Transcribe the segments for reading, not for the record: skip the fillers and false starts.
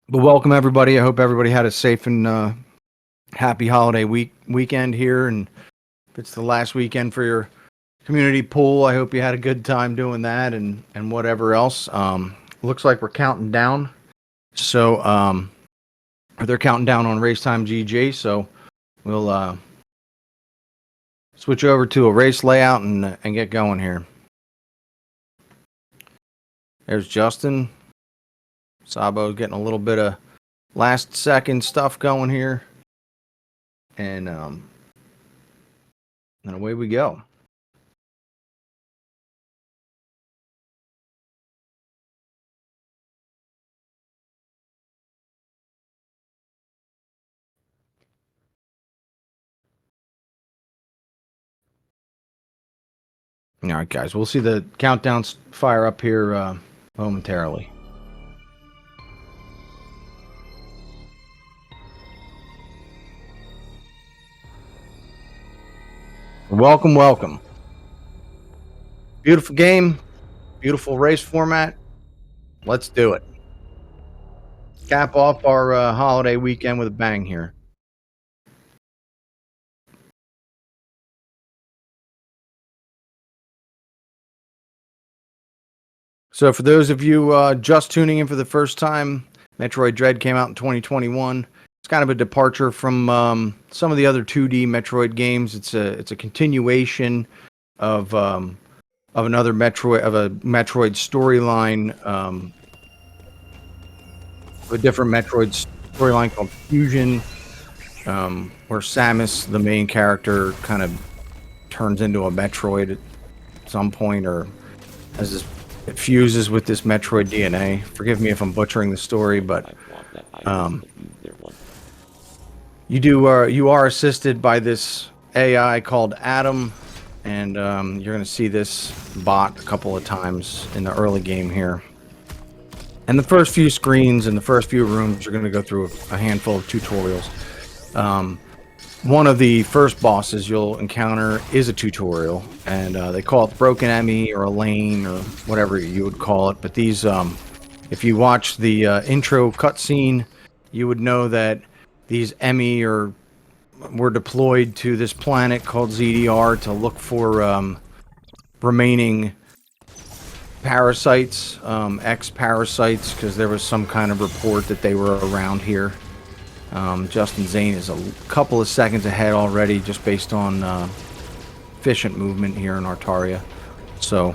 But welcome everybody. I hope everybody had a safe and happy holiday weekend here, and if it's the last weekend for your community pool, I hope you had a good time doing that and whatever else. Looks like we're counting down. So they're counting down on Race Time GG. So we'll switch over to a race layout and get going here. There's Justin. Sabo getting a little bit of last second stuff going here. And away we go. All right, guys. We'll see the countdowns fire up here momentarily. Welcome, welcome. Beautiful game, beautiful race format. Let's do it. Cap off our holiday weekend with a bang here. So for those of you just tuning in for the first time, Metroid Dread came out in 2021. It's kind of a departure from some of the other 2D Metroid games. It's a continuation of another Metroid, of a Metroid storyline, a different Metroid storyline called Fusion, where Samus, the main character, kind of turns into a Metroid at some point, or as this, it fuses with this Metroid DNA. Forgive me if I'm butchering the story, but you are assisted by this AI called Adam, and you're going to see this bot a couple of times in the early game here. And the first few screens and the first few rooms, you're going to go through a handful of tutorials. One of the first bosses you'll encounter is a tutorial, and they call it Broken Emmy or a lane or whatever you would call it. But these, if you watch the intro cutscene, you would know that these Emmy were deployed to this planet called ZDR to look for remaining parasites, ex-parasites, because there was some kind of report that they were around here. Justnzane is a couple of seconds ahead already, just based on efficient movement here in Artaria. So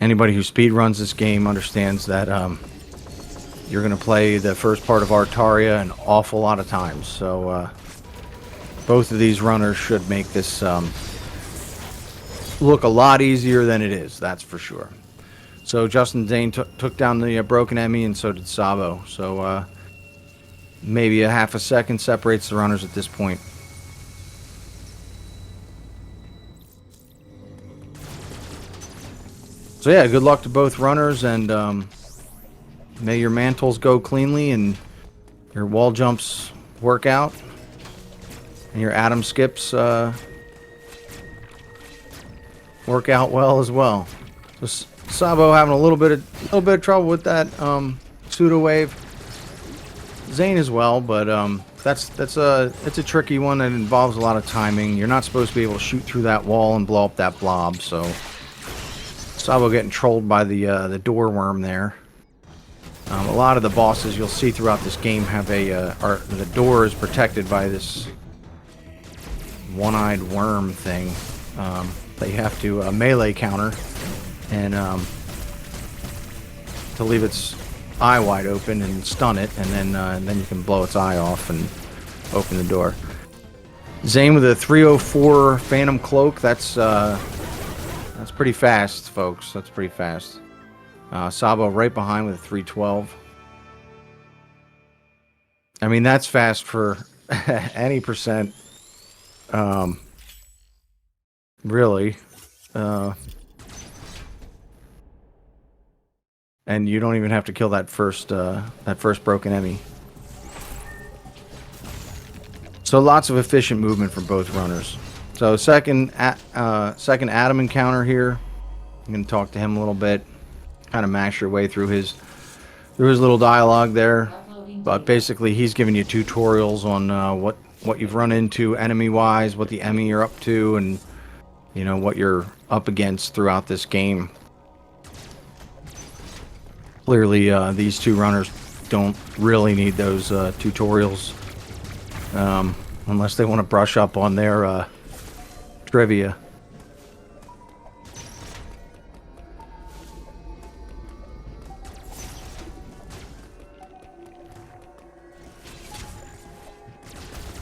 anybody who speedruns this game understands that you're going to play the first part of Artaria an awful lot of times. So both of these runners should make this look a lot easier than it is, that's for sure. So Justnzane took down the Broken Emmy, and so did Sabo. So maybe a half a second separates the runners at this point. So yeah, good luck to both runners, and may your mantles go cleanly and your wall jumps work out and your atom skips work out well as well. So Sabo having a little bit of trouble with that pseudo wave. Zane as well, but it's a tricky one that involves a lot of timing. You're not supposed to be able to shoot through that wall and blow up that blob. So Sabo getting trolled by the door worm there. A lot of the bosses you'll see throughout this game have the door is protected by this one-eyed worm thing that you have to melee counter, and to leave its eye wide open and stun it, and then you can blow its eye off and open the door. Zane with a 304 Phantom Cloak. That's pretty fast, folks. That's pretty fast. Sabo right behind with a 312. I mean, that's fast for any percent. Really. And you don't even have to kill that first Broken Emmy. So lots of efficient movement from both runners. So second Adam encounter here. I'm going to talk to him a little bit. Kind of mash your way through his there was a little dialogue there, but basically he's giving you tutorials on what you've run into enemy-wise, what the enemy you're up to, and you know what you're up against throughout this game. Clearly, these two runners don't really need those tutorials, unless they want to brush up on their trivia.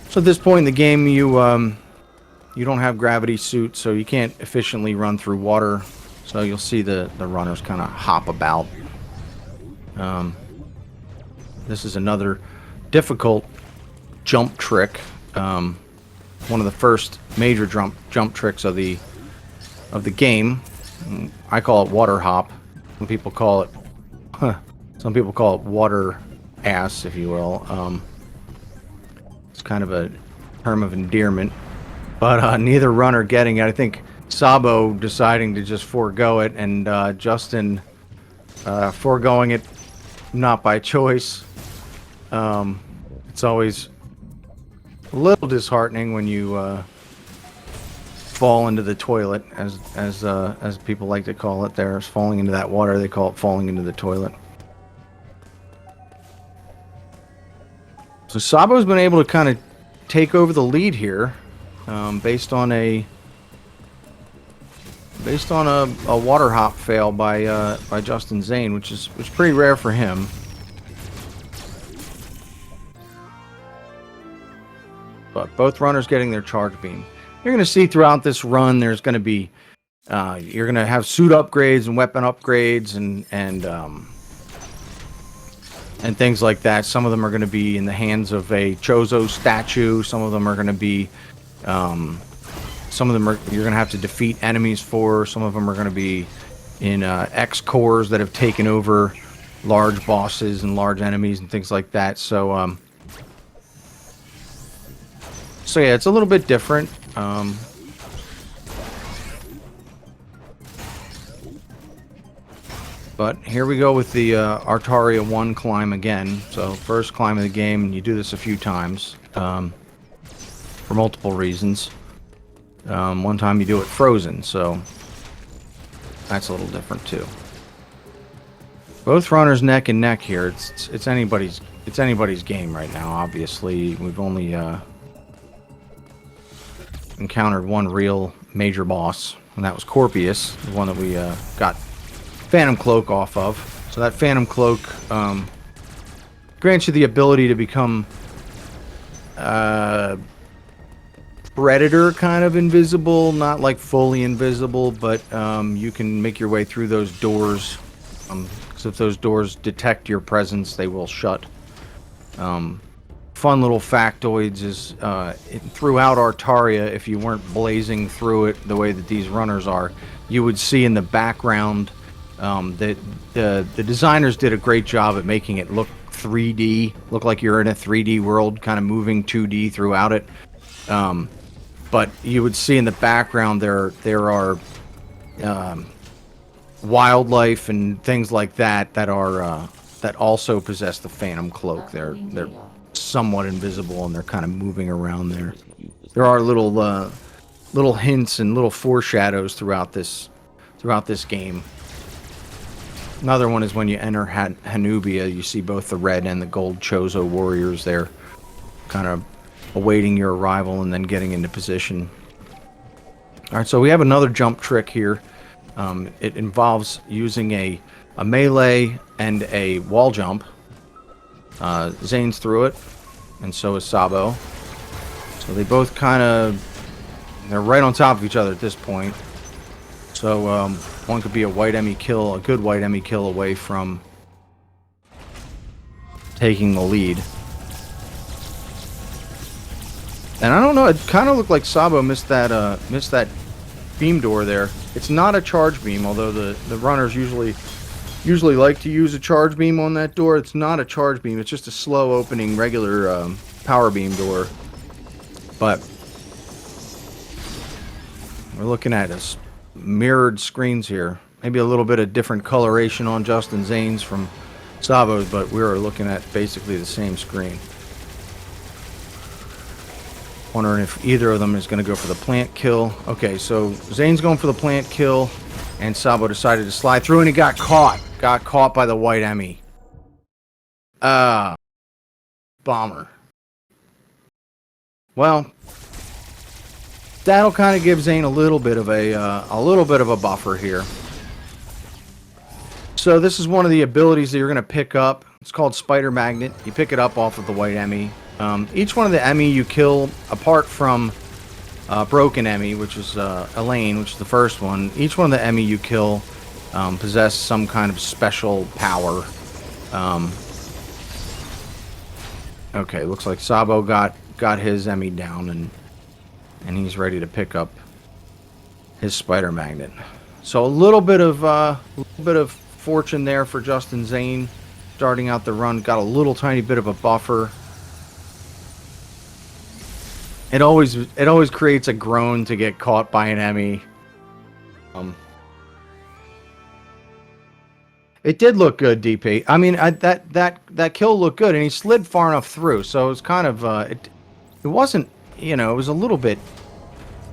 So at this point in the game, you don't have gravity suits, so you can't efficiently run through water. So you'll see the runners kind of hop about. This is another difficult jump trick. One of the first major jump tricks of the game. I call it water hop. Some people call it water ass, if you will. It's kind of a term of endearment, but neither runner getting it. I think Sabo deciding to just forego it, and Justin foregoing it not by choice. It's always a little disheartening when you fall into the toilet, as people like to call it. There's falling into that water. They call it falling into the toilet. So Sabo's been able to kind of take over the lead here, based on a water hop fail by Justnzane, which is pretty rare for him. But both runners getting their charge beam. You're going to see throughout this run, there's going to be you're going to have suit upgrades and weapon upgrades and things like that. Some of them are going to be in the hands of a Chozo statue. Some of them are going to be, some of them you're going to have to defeat enemies for. Some of them are going to be in X cores that have taken over large bosses and large enemies and things like that. So yeah, it's a little bit different. But here we go with the Artaria 1 climb again. So first climb of the game, and you do this a few times for multiple reasons. One time you do it frozen, so that's a little different too. Both runners neck and neck here. It's anybody's game right now. Obviously, we've only encountered one real major boss, and that was Corpius, the one that we got Phantom Cloak off of. So that Phantom Cloak grants you the ability to become Predator kind of invisible, not like fully invisible, but you can make your way through those doors. Because if those doors detect your presence, they will shut. Fun little factoids is throughout Artaria, if you weren't blazing through it the way that these runners are, you would see in the background that the designers did a great job at making it look 3D, look like you're in a 3D world, kind of moving 2D throughout it. But you would see in the background there are wildlife and things like that that are that also possess the Phantom Cloak. They're somewhat invisible and they're kind of moving around there. There are little hints and little foreshadows throughout this game. Another one is when you enter Hanubia, you see both the red and the gold Chozo warriors there, kind of awaiting your arrival and then getting into position. Alright, so we have another jump trick here. It involves using a melee and a wall jump. Zane's through it, and so is Sabo. So they both they're right on top of each other at this point. So one could be a good white Emmy kill away from taking the lead. And I don't know, it kind of looked like Sabo missed that beam door there. It's not a charge beam, although the runners usually like to use a charge beam on that door. It's not a charge beam, it's just a slow opening regular power beam door. But we're looking at us mirrored screens here. Maybe a little bit of different coloration on Justnzane's from Sabo, but we were looking at basically the same screen. Wondering if either of them is going to go for the plant kill. Okay, so Zane's going for the plant kill, and Sabo decided to slide through, and he got caught. Got caught by the white Emmy. Bomber. Well, that'll kind of give Zane a little bit of a buffer here. So this is one of the abilities that you're going to pick up. It's called Spider Magnet. You pick it up off of the white Emmy. Each one of the Emmy you kill, apart from Broken Emmy, which is Elaine, which is the first one. Each one of the Emmy you kill possess some kind of special power. Okay, looks like Sabo got his Emmy down, and he's ready to pick up his Spider Magnet. So a little bit of fortune there for Justnzane starting out the run. Got a little tiny bit of a buffer. It always creates a groan to get caught by an Emmy. It did look good, DP. I mean, that kill looked good, and he slid far enough through, so it was kind of it wasn't, you know, it was a little bit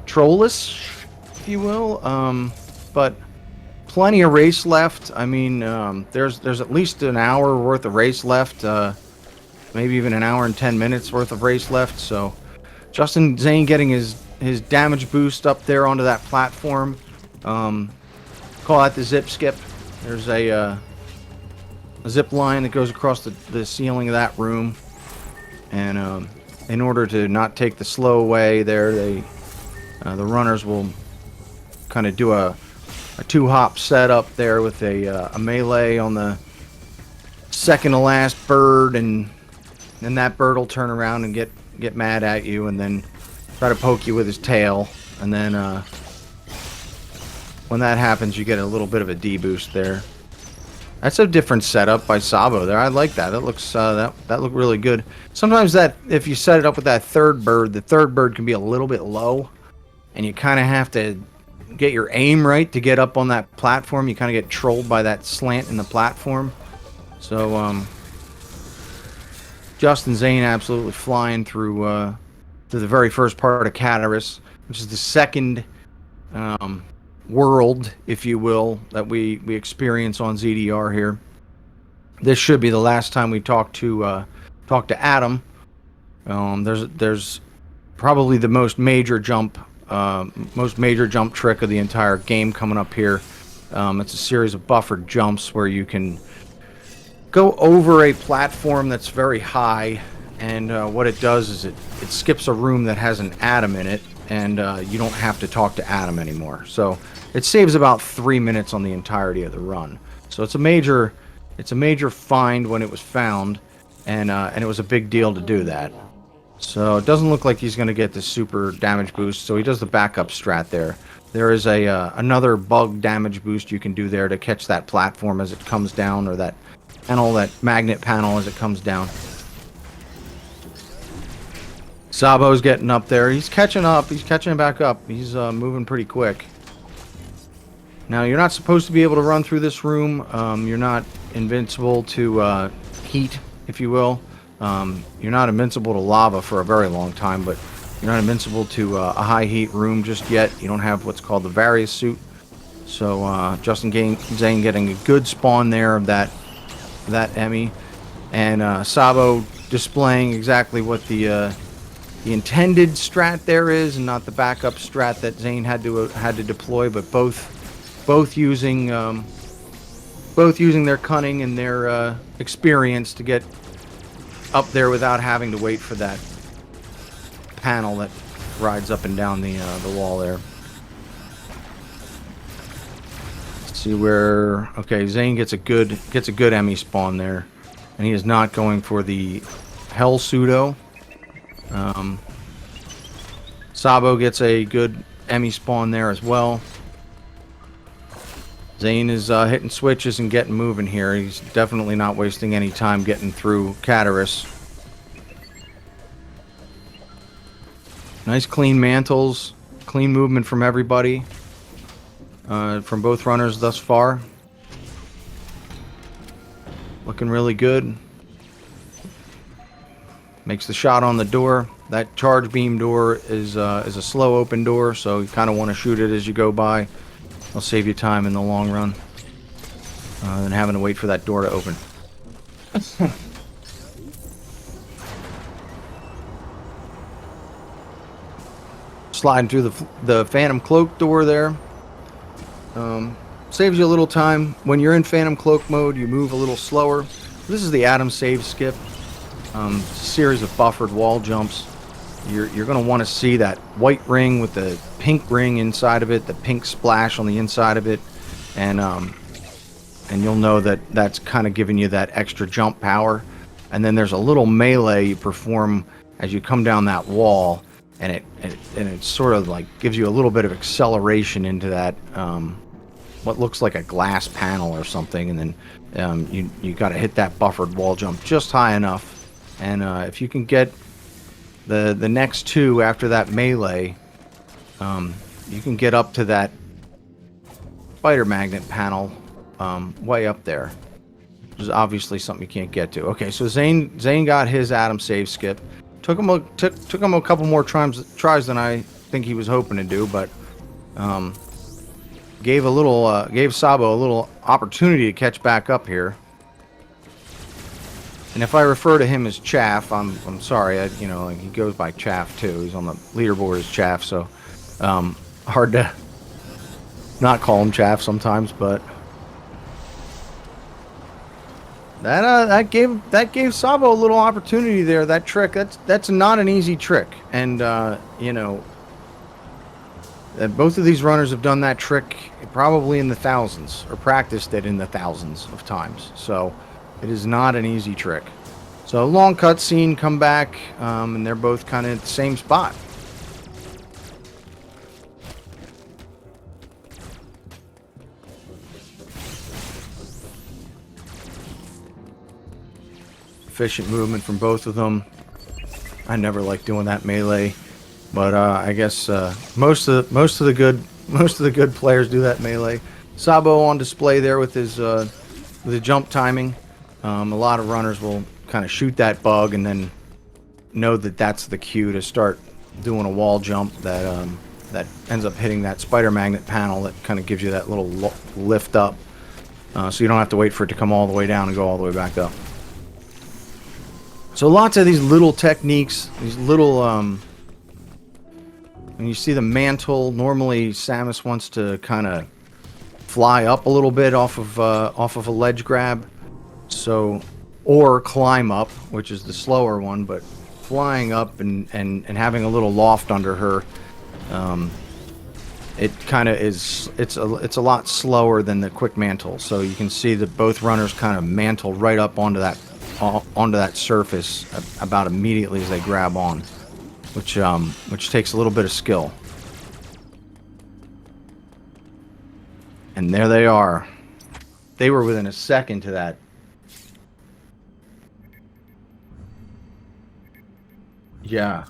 trollish, if you will, but plenty of race left. I mean, there's at least an hour worth of race left, maybe even an hour and 10 minutes worth of race left. So Justnzane getting his damage boost up there onto that platform. Call that the zip skip. There's a zip line that goes across the ceiling of that room, and in order to not take the slow way there, the runners will kind of do a two-hop setup there with a melee on the second to last bird, and then that bird will turn around and get mad at you, and then try to poke you with his tail, and then when that happens, you get a little bit of a D-boost there. That's a different setup by Sabo there. I like that. That looks that looked really good. Sometimes that if you set it up with that third bird, the third bird can be a little bit low, and you kind of have to get your aim right to get up on that platform. You kind of get trolled by that slant in the platform. So Justnzane absolutely flying through the very first part of Cataris, which is the second world, if you will, that we experience on ZDR here. This should be the last time we talk to Adam. There's probably the most major jump trick of the entire game coming up here. It's a series of buffered jumps where you can go over a platform that's very high, and what it does is it skips a room that has an Adam in it, and you don't have to talk to Adam anymore. So it saves about 3 minutes on the entirety of the run. So it's a major find when it was found, and it was a big deal to do that. So it doesn't look like he's going to get the super damage boost, so he does the backup strat there. There is another bug damage boost you can do there to catch that platform as it comes down, or that panel, that magnet panel as it comes down. Sabo's getting up there. He's catching up. He's catching back up. He's moving pretty quick. Now, you're not supposed to be able to run through this room. You're not invincible to heat, if you will. You're not invincible to lava for a very long time, but you're not invincible to a high heat room just yet. You don't have what's called the Various suit. So Justnzane getting a good spawn there of that Emmy, and Sabo displaying exactly what the intended strat there is, and not the backup strat that Zane had to deploy, but both using their cunning and their experience to get up there without having to wait for that panel that rides up and down the wall there. Let's see where. Okay, Zane gets a good Emmy spawn there, and he is not going for the Hell pseudo. Sabo gets a good Emmy spawn there as well. Zane is hitting switches and getting moving here. He's definitely not wasting any time getting through Cataris. Nice clean mantles, clean movement from everybody, from both runners thus far. Looking really good. Makes the shot on the door. That charge beam door is a slow open door, so you kind of want to shoot it as you go by. It'll save you time in the long run than having to wait for that door to open. Sliding through the Phantom Cloak door there. Saves you a little time. When you're in Phantom Cloak mode, you move a little slower. This is the Adam save skip. Series of buffered wall jumps. You're going to want to see that white ring with the pink ring inside of it, the pink splash on the inside of it, and you'll know that that's kind of giving you that extra jump power. And then there's a little melee you perform as you come down that wall, and it sort of like gives you a little bit of acceleration into that what looks like a glass panel or something, and then you got to hit that buffered wall jump just high enough. And if you can get the next two after that melee, you can get up to that spider magnet panel way up there, which is obviously something you can't get to. Okay, so Zane got his Adam save skip. Took him a couple more tries than I think he was hoping to do, but gave Sabo a little opportunity to catch back up here. And if I refer to him as Chaff, I'm sorry. He goes by Chaff too. He's on the leaderboard as Chaff, so hard to not call him Chaff sometimes. But that gave Sabo a little opportunity there. That trick, that's not an easy trick, and both of these runners have done that trick probably in the thousands, or practiced it in the thousands of times. So it is not an easy trick. So long cutscene, come back, and they're both kind of at the same spot. Efficient movement from both of them. I never like doing that melee, but I guess most of the good players do that melee. Sabo on display there with his jump timing. A lot of runners will kind of shoot that bug and then know that that's the cue to start doing a wall jump that ends up hitting that spider magnet panel that kind of gives you that little lift up, so you don't have to wait for it to come all the way down and go all the way back up. So lots of these little techniques, these little when you see the mantle, normally Samus wants to kind of fly up a little bit off of a ledge grab. So, or climb up, which is the slower one, but flying up and having a little loft under her, it kind of is. It's a lot slower than the quick mantle. So you can see that both runners kind of mantle right up onto that surface about immediately as they grab on, which takes a little bit of skill. And there they are. They were within a second to that. Yeah,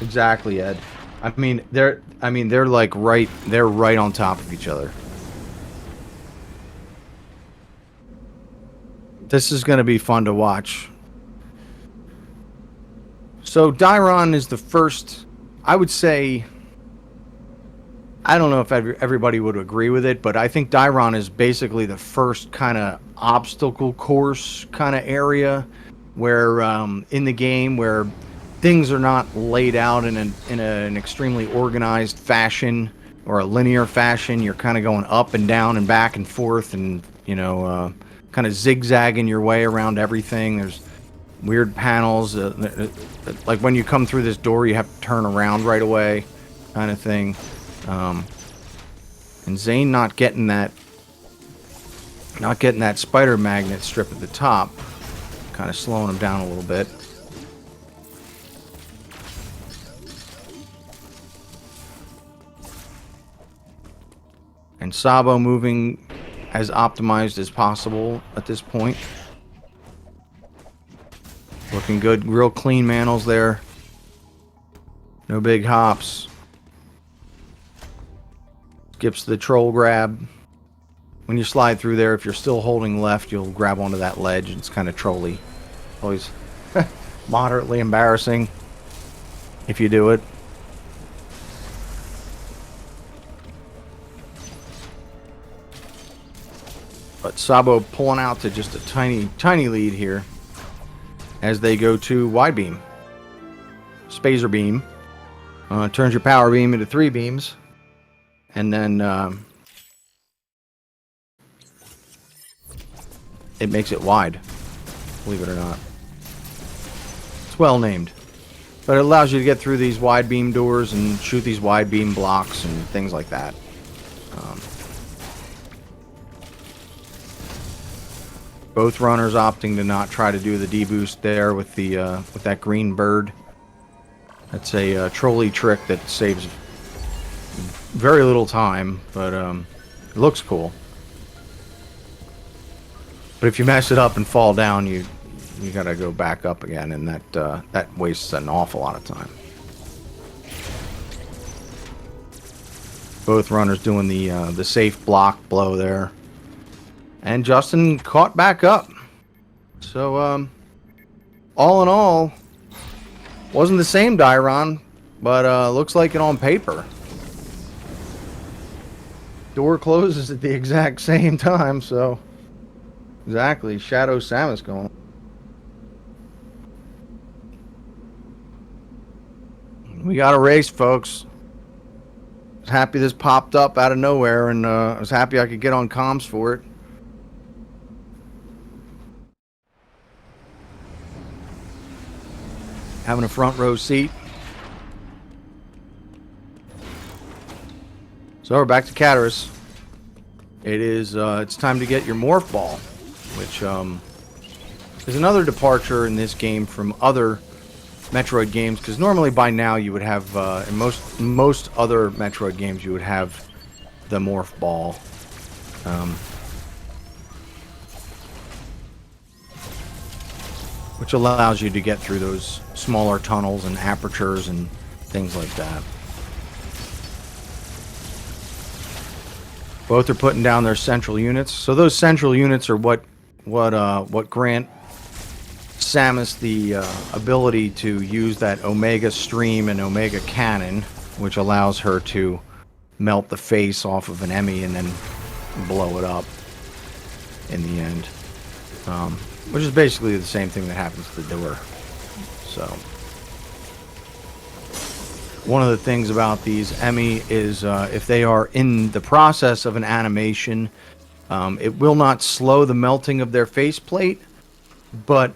exactly, Ed. I mean, they're like they're right on top of each other. This is going to be fun to watch. So Dairon is the first, I would say, I don't know if everybody would agree with it, but I think Dairon is basically the first kind of obstacle course kind of area where in the game where things are not laid out in an extremely organized fashion or a linear fashion. You're kind of going up and down and back and forth, and kind of zigzagging your way around everything. There's weird panels, like when you come through this door, you have to turn around right away, kind of thing. And Zane not getting that spider magnet strip at the top, kind of slowing him down a little bit. And Sabo moving as optimized as possible at this point. Looking good, real clean mantles there. No big hops. Skips the troll grab, when you slide through there, if you're still holding left, you'll grab onto that ledge. It's kind of trolly. Always moderately embarrassing if you do it. But Sabo pulling out to just a tiny lead here as they go to wide beam. Spazer beam. Turns your power beam into 3 beams. And then it makes it wide, believe it or not. It's well named. But it allows you to get through these wide beam doors and shoot these wide beam blocks and things like that. Both runners opting to not try to do the deboost there with the with that green bird. That's a trolley trick that saves very little time, but it looks cool. But if you mess it up and fall down, you gotta go back up again, and that wastes an awful lot of time. Both runners doing the safe block blow there. And Justin caught back up. So, all in all, wasn't the same Dairon, but looks like it on paper. Door closes at the exact same time, so exactly, Shadow Samus going. We got a race, folks. I was happy this popped up out of nowhere, and I was happy I could get on comms for it. Having a front row seat. So we're back to Cataris. It is it's time to get your morph ball, which is another departure in this game from other Metroid games, because normally by now you would have in most other Metroid games you would have the morph ball. Which allows you to get through those smaller tunnels and apertures and things like that. Both are putting down their central units. So those central units are what grant Samus the ability to use that Omega Stream and Omega Cannon, which allows her to melt the face off of an Emmy and then blow it up in the end. Which is basically the same thing that happens to the door. So, one of the things about these Emmy is if they are in the process of an animation, it will not slow the melting of their faceplate, but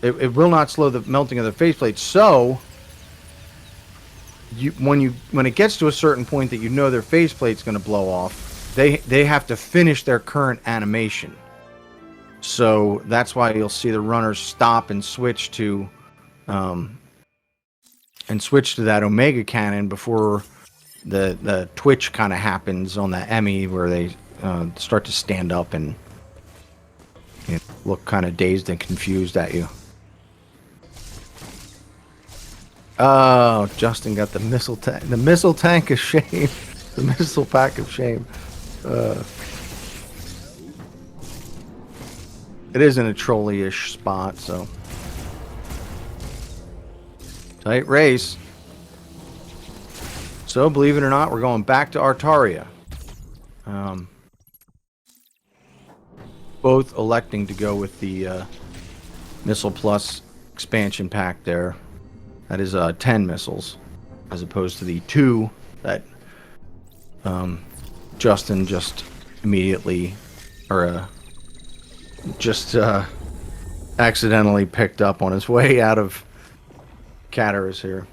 it will not slow the melting of their faceplate. So, when it gets to a certain point that you know their faceplate's going to blow off, they have to finish their current animation. So that's why you'll see the runners stop and switch to that Omega Cannon before the twitch kind of happens on the Emmy, where they start to stand up and look kind of dazed and confused at you. Oh, Justin got the missile tank. The missile tank of shame. The missile pack of shame. It is in a trolley-ish spot, so. Tight race. So, believe it or not, we're going back to Artaria. Both electing to go with the Missile Plus expansion pack there. That is 10 missiles, as opposed to the 2 that Justin just immediately, accidentally picked up on his way out of Cataris here.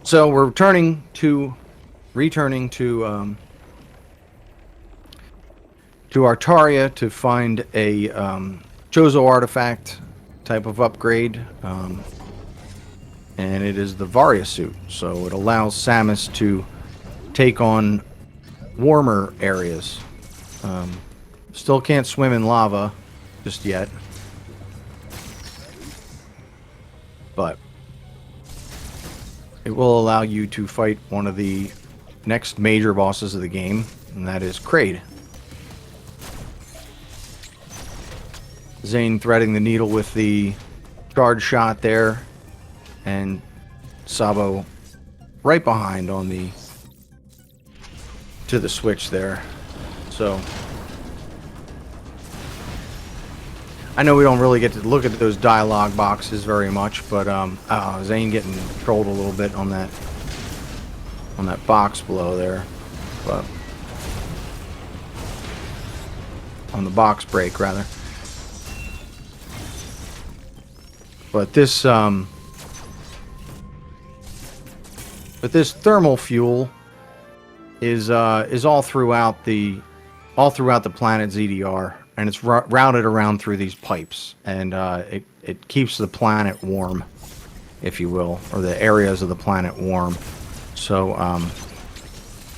So we're returning to Artaria to find a Chozo artifact type of upgrade. And it is the Varia suit, so it allows Samus to take on warmer areas. Still can't swim in lava just yet. but it will allow you to fight one of the next major bosses of the game, and that is Kraid. Zane threading the needle with the charge shot there, and Sabo right behind on the to the switch there. So I know we don't really get to look at those dialogue boxes very much, but Zane getting trolled a little bit on that box below there, but on the box break rather. But this thermal fuel is all throughout the planet ZDR, and it's routed around through these pipes, and it keeps the planet warm, if you will, or the areas of the planet warm. So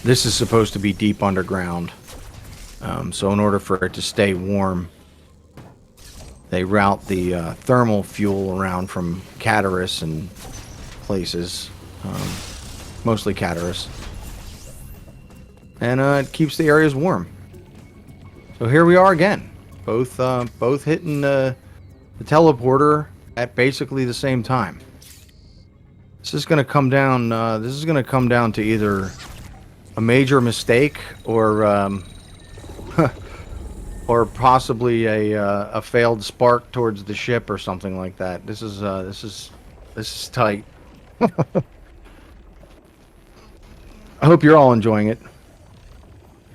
this is supposed to be deep underground. So in order for it to stay warm, they route the thermal fuel around from Cataris and places, mostly Cataris, and it keeps the areas warm. So here we are again, both hitting the teleporter at basically the same time. This is going to come down. This is going to come down to either a major mistake or or possibly a failed spark towards the ship or something like that. This is tight. I hope you're all enjoying it.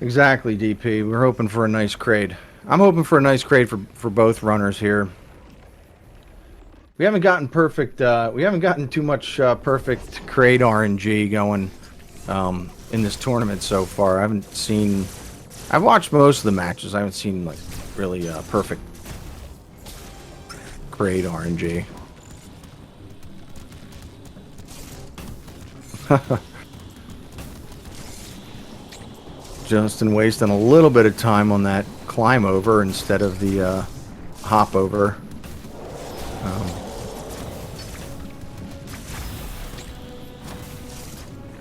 Exactly, DP. We're hoping for a nice Kraid. I'm hoping for a nice Kraid for both runners here. We haven't gotten perfect. We haven't gotten too much perfect Kraid RNG going in this tournament so far. I haven't seen. I've watched most of the matches. I haven't seen like really perfect Kraid RNG. Justin wasting a little bit of time on that climb over instead of the hop over.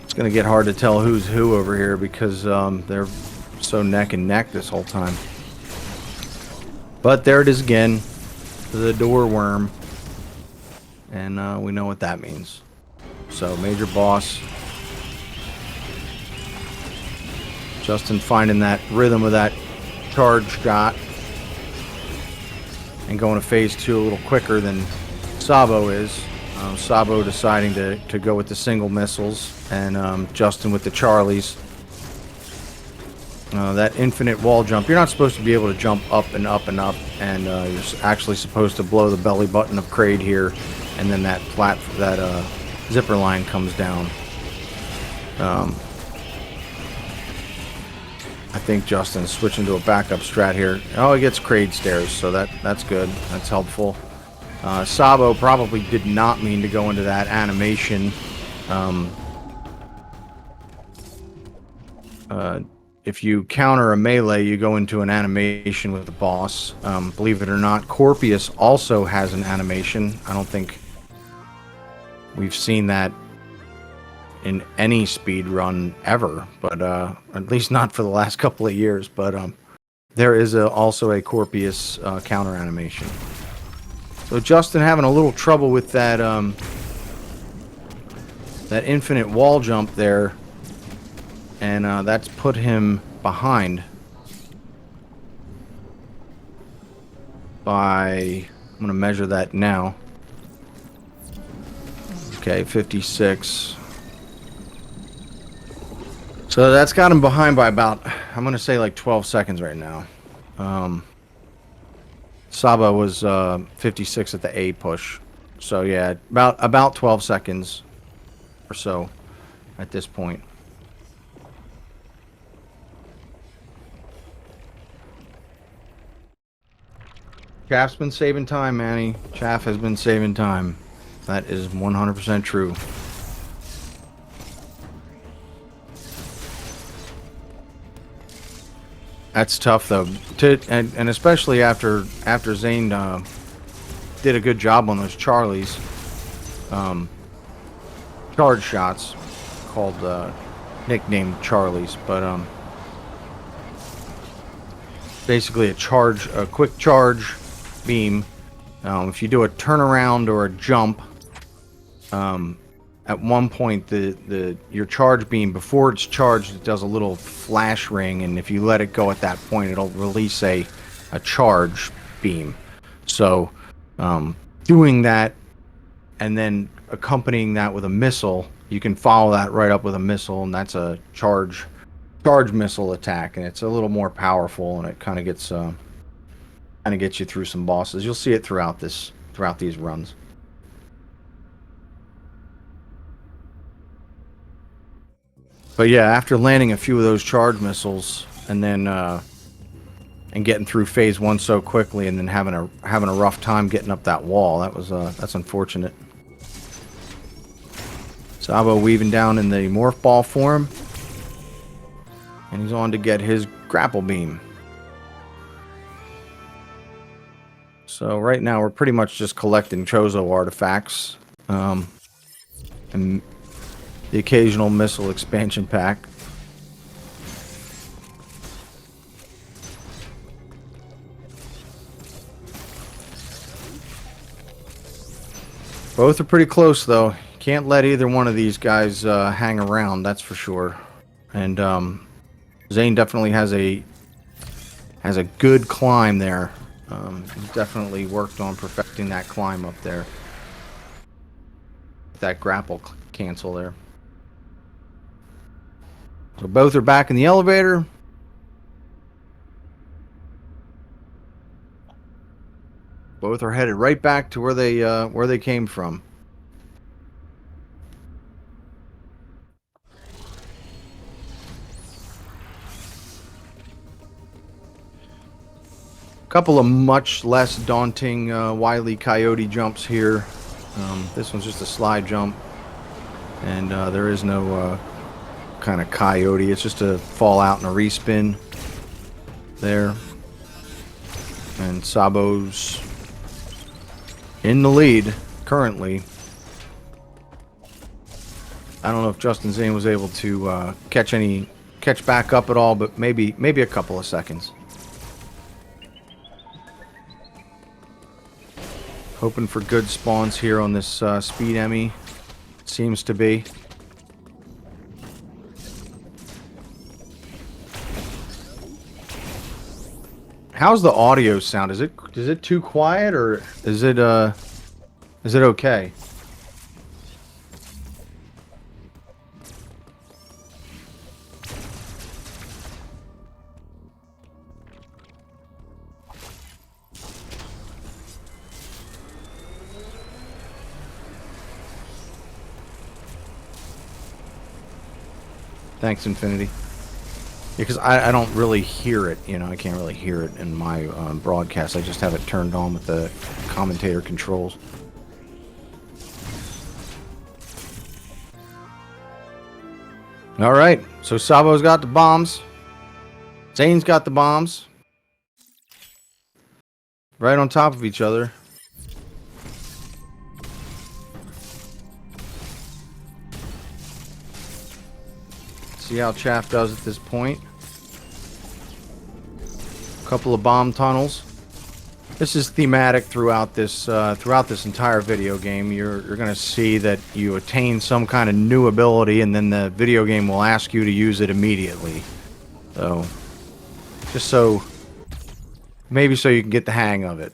It's going to get hard to tell who's who over here because they're so neck and neck this whole time. But there it is again, the door worm, and we know what that means. So major boss. Justin finding that rhythm of that charge shot and going to phase 2 a little quicker than Sabo is. Sabo deciding to go with the single missiles, and Justin with the Charlies. That infinite wall jump, you're not supposed to be able to jump up and up and up, and you're actually supposed to blow the belly button of Kraid here, and then that zipper line comes down. I think Justin's switching to a backup strat here. Oh, he gets Kraid stairs, so that's good. That's helpful. Sabo probably did not mean to go into that animation. If you counter a melee, you go into an animation with the boss. Believe it or not, Corpius also has an animation. I don't think we've seen that in any speed run ever, but at least not for the last couple of years. But there is also a Corpius counter animation. So Justin having a little trouble with that that infinite wall jump there, and that's put him behind by, I'm going to measure that now. Okay, 56. So that's got him behind by about, I'm going to say like 12 seconds right now. Sabo was 56 at the A push. So yeah, about 12 seconds or so at this point. Chaff's been saving time, Manny. Chaff has been saving time. That is 100% true. That's tough though, and especially after Zane did a good job on those Charlies. charge shots called nicknamed Charlies, but basically a quick charge beam. If you do a turnaround or a jump, at one point your charge beam, before it's charged, it does a little flash ring, and if you let it go at that point, it'll release a charge beam. So doing that and then accompanying that with a missile, you can follow that right up with a missile, and that's a charge missile attack, and it's a little more powerful, and it kind of gets you through some bosses. You'll see it throughout these runs. But yeah, after landing a few of those charge missiles, and then and getting through phase 1 so quickly, and then having a rough time getting up that wall, that's unfortunate. Sabo weaving down in the morph ball form, and he's on to get his grapple beam. So right now we're pretty much just collecting Chozo artifacts, and the occasional missile expansion pack. Both are pretty close, though. Can't let either one of these guys hang around, that's for sure. And Zane definitely has a good climb there. He's definitely worked on perfecting that climb up there. That grapple cancel there. So both are back in the elevator. Both are headed right back to where they came from. Couple of much less daunting Wile E. Coyote jumps here. This one's just a slide jump, and there is no kind of coyote. It's just a fall out and a respin there. And Sabo's in the lead currently. I don't know if Justnzane was able to catch back up at all, but maybe a couple of seconds. Hoping for good spawns here on this Speed Emmy. Seems to be. How's the audio sound? Is it too quiet, or is it okay? Thanks, Infinity. Because I don't really hear it, you know, I can't really hear it in my broadcast. I just have it turned on with the commentator controls. Alright, so Sabo's got the bombs. Zane's got the bombs. Right on top of each other. See how Chaff does at this point. Couple of bomb tunnels. This is thematic throughout this entire video game. You're gonna see that you attain some kind of new ability, and then the video game will ask you to use it immediately. So, just so maybe so you can get the hang of it.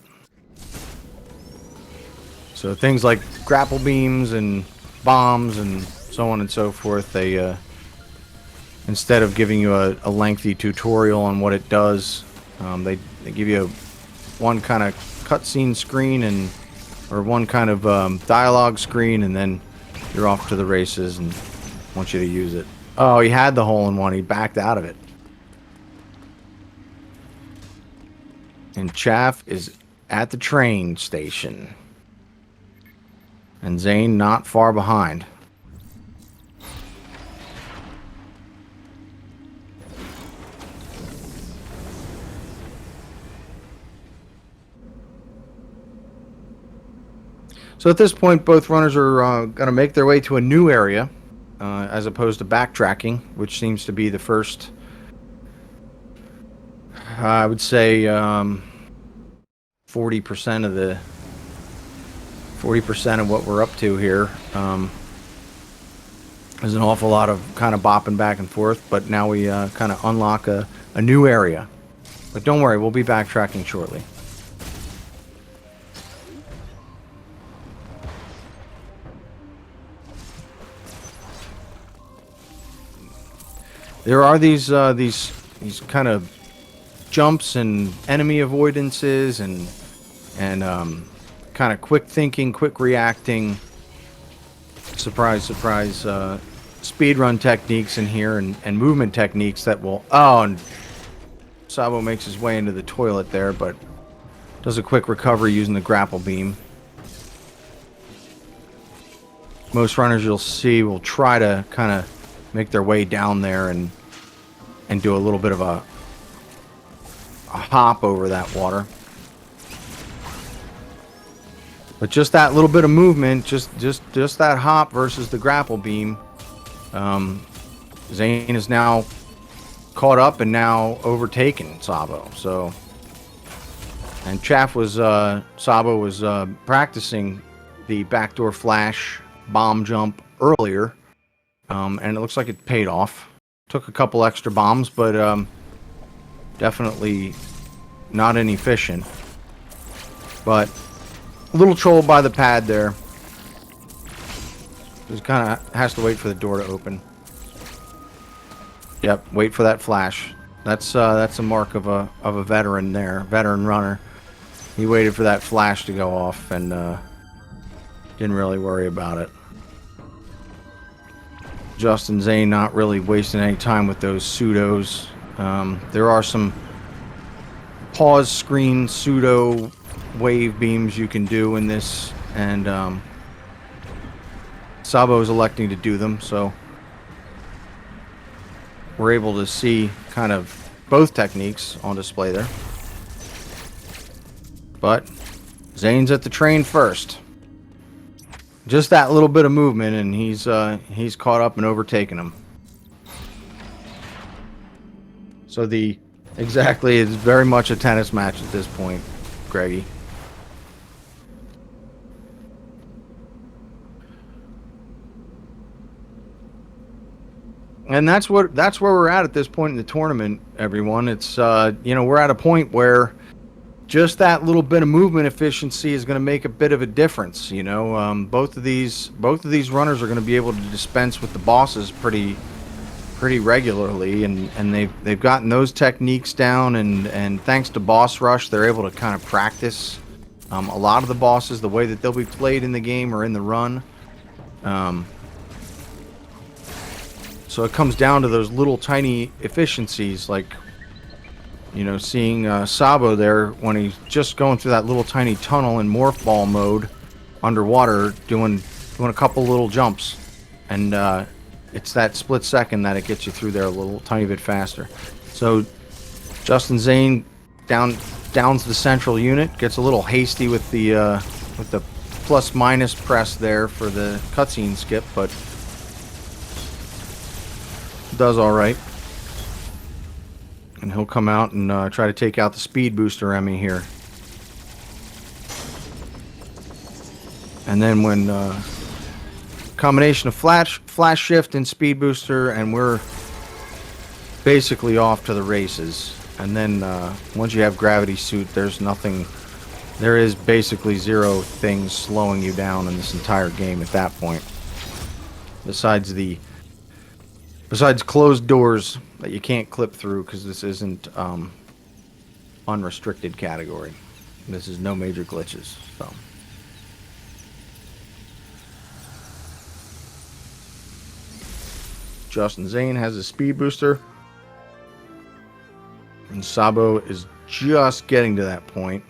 So things like grapple beams and bombs and so on and so forth, they instead of giving you a lengthy tutorial on what it does, they give you one kind of cutscene screen or one kind of dialogue screen, and then you're off to the races and want you to use it. Oh, he had the hole-in-one. He backed out of it. And Chaff is at the train station. And Zane not far behind. So at this point, both runners are going to make their way to a new area, as opposed to backtracking, which seems to be the first. I would say 40% of the 40% of what we're up to here. There's an awful lot of kind of bopping back and forth, but now we kind of unlock a new area. But don't worry, we'll be backtracking shortly. There are these kind of jumps and enemy avoidances and kind of quick thinking, quick reacting. Surprise, surprise! Speedrun techniques in here and movement techniques that will. Oh, and Sabo makes his way into the toilet there, but does a quick recovery using the grapple beam. Most runners you'll see will try to kind of make their way down there and do a little bit of a hop over that water. But just that little bit of movement, just that hop versus the grapple beam, Zane is now caught up and now overtaken Sabo. So, and Sabo was practicing the backdoor flash bomb jump earlier, and it looks like it paid off. Took a couple extra bombs, but definitely not inefficient. But a little troll by the pad there. Just kind of has to wait for the door to open. Yep, wait for that flash. That's a mark of a veteran there, veteran runner. He waited for that flash to go off and didn't really worry about it. Justnzane not really wasting any time with those pseudos. There are some pause screen pseudo wave beams you can do in this, and Sabo is electing to do them, so we're able to see kind of both techniques on display there. But Zane's at the train first. Just that little bit of movement, and he's caught up and overtaken him. So exactly, it's very much a tennis match at this point, Greggy. And that's where we're at this point in the tournament, everyone. It's we're at a point where just that little bit of movement efficiency is going to make a bit of a difference. Both of these runners are going to be able to dispense with the bosses pretty regularly, and they've gotten those techniques down, and thanks to Boss Rush, they're able to kind of practice a lot of the bosses, the way that they'll be played in the game or in the run. So it comes down to those little tiny efficiencies, like seeing Sabo there when he's just going through that little tiny tunnel in morph ball mode underwater, doing a couple little jumps, and it's that split second that it gets you through there a little tiny bit faster. So Justnzane downs the central unit, gets a little hasty with the plus minus press there for the cutscene skip, but does all right. And he'll come out and try to take out the speed booster Emmy here. And then when combination of flash shift and speed booster, and we're basically off to the races. And then once you have gravity suit, there is basically zero things slowing you down in this entire game at that point. Besides closed doors that you can't clip through, because this isn't unrestricted category. This is no major glitches. So Justnzane has a speed booster, and Sabo is just getting to that point.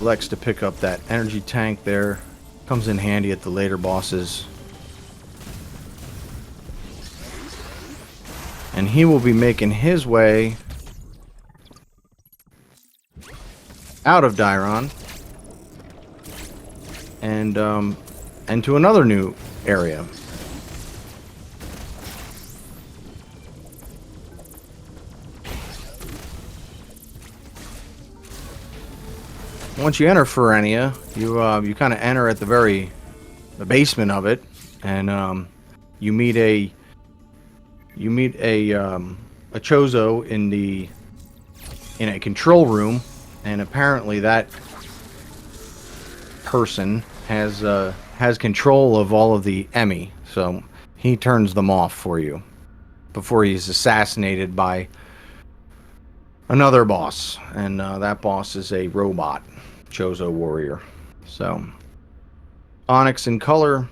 selects to pick up that energy tank there. Comes in handy at the later bosses. And he will be making his way out of Dairon and to another new area. Once you enter Ferenia, you kind of enter at the basement of it, and you meet a Chozo in a control room, and apparently that person has control of all of the Emmy, so he turns them off for you before he's assassinated by another boss, and that boss is a robot Chozo warrior. So Onyx in color.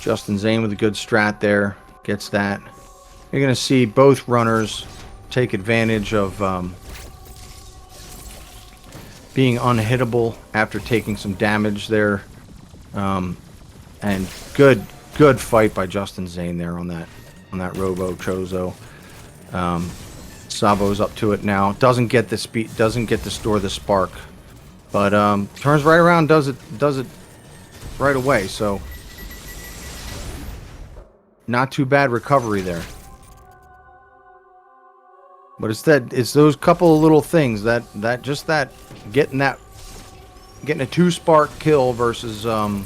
Justnzane with a good strat there. Gets that. You're going to see both runners take advantage of being unhittable after taking some damage there. And good fight by Justnzane there on that Robo Chozo. Sabo's up to it now. Doesn't get the speed. Doesn't get to store the spark, but turns right around. Does it right away. So not too bad recovery there. But it's those couple of little things that getting a 2-spark kill versus a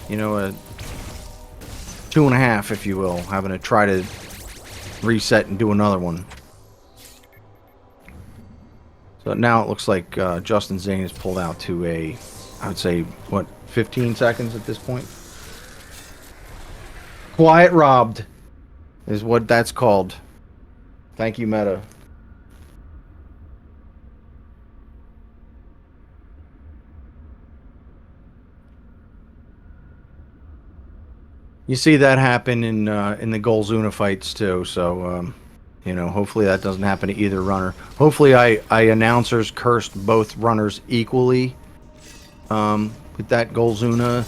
2.5, if you will, having to try to reset and do another one. So now it looks like Justnzane is pulled out to I would say, what, 15 seconds at this point? Quiet robbed is what that's called. Thank you, Meta. You see that happen in the Golzuna fights too, so hopefully that doesn't happen to either runner. Hopefully I announcers cursed both runners equally with that Golzuna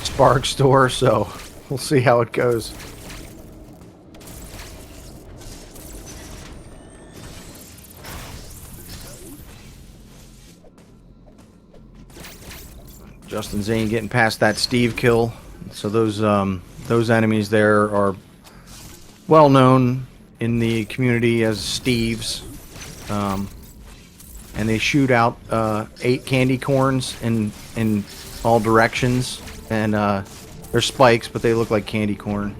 Spark Store, so we'll see how it goes. Justnzane getting past that Steve kill. So those enemies there are well known in the community as Steves, and they shoot out 8 candy corns in all directions, and they're spikes, but they look like candy corn,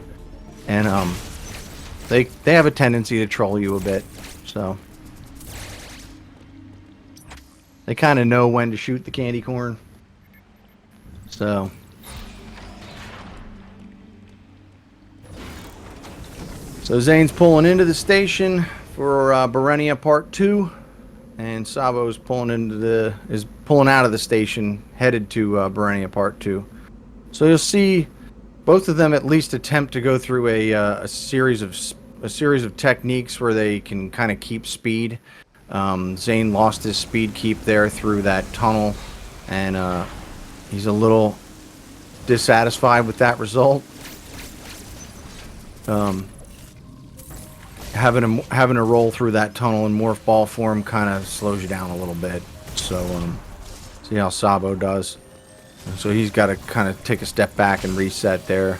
and they have a tendency to troll you a bit, so they kind of know when to shoot the candy corn. So Zane's pulling into the station for Berenia Part 2, and Sabo's pulling out of the station, headed to Berenia Part 2. So you'll see both of them at least attempt to go through a series of techniques where they can kind of keep speed. Zane lost his speed keep there through that tunnel, and he's a little dissatisfied with that result. Having to roll through that tunnel in morph ball form kind of slows you down a little bit. So see how Sabo does. So he's got to kind of take a step back and reset there.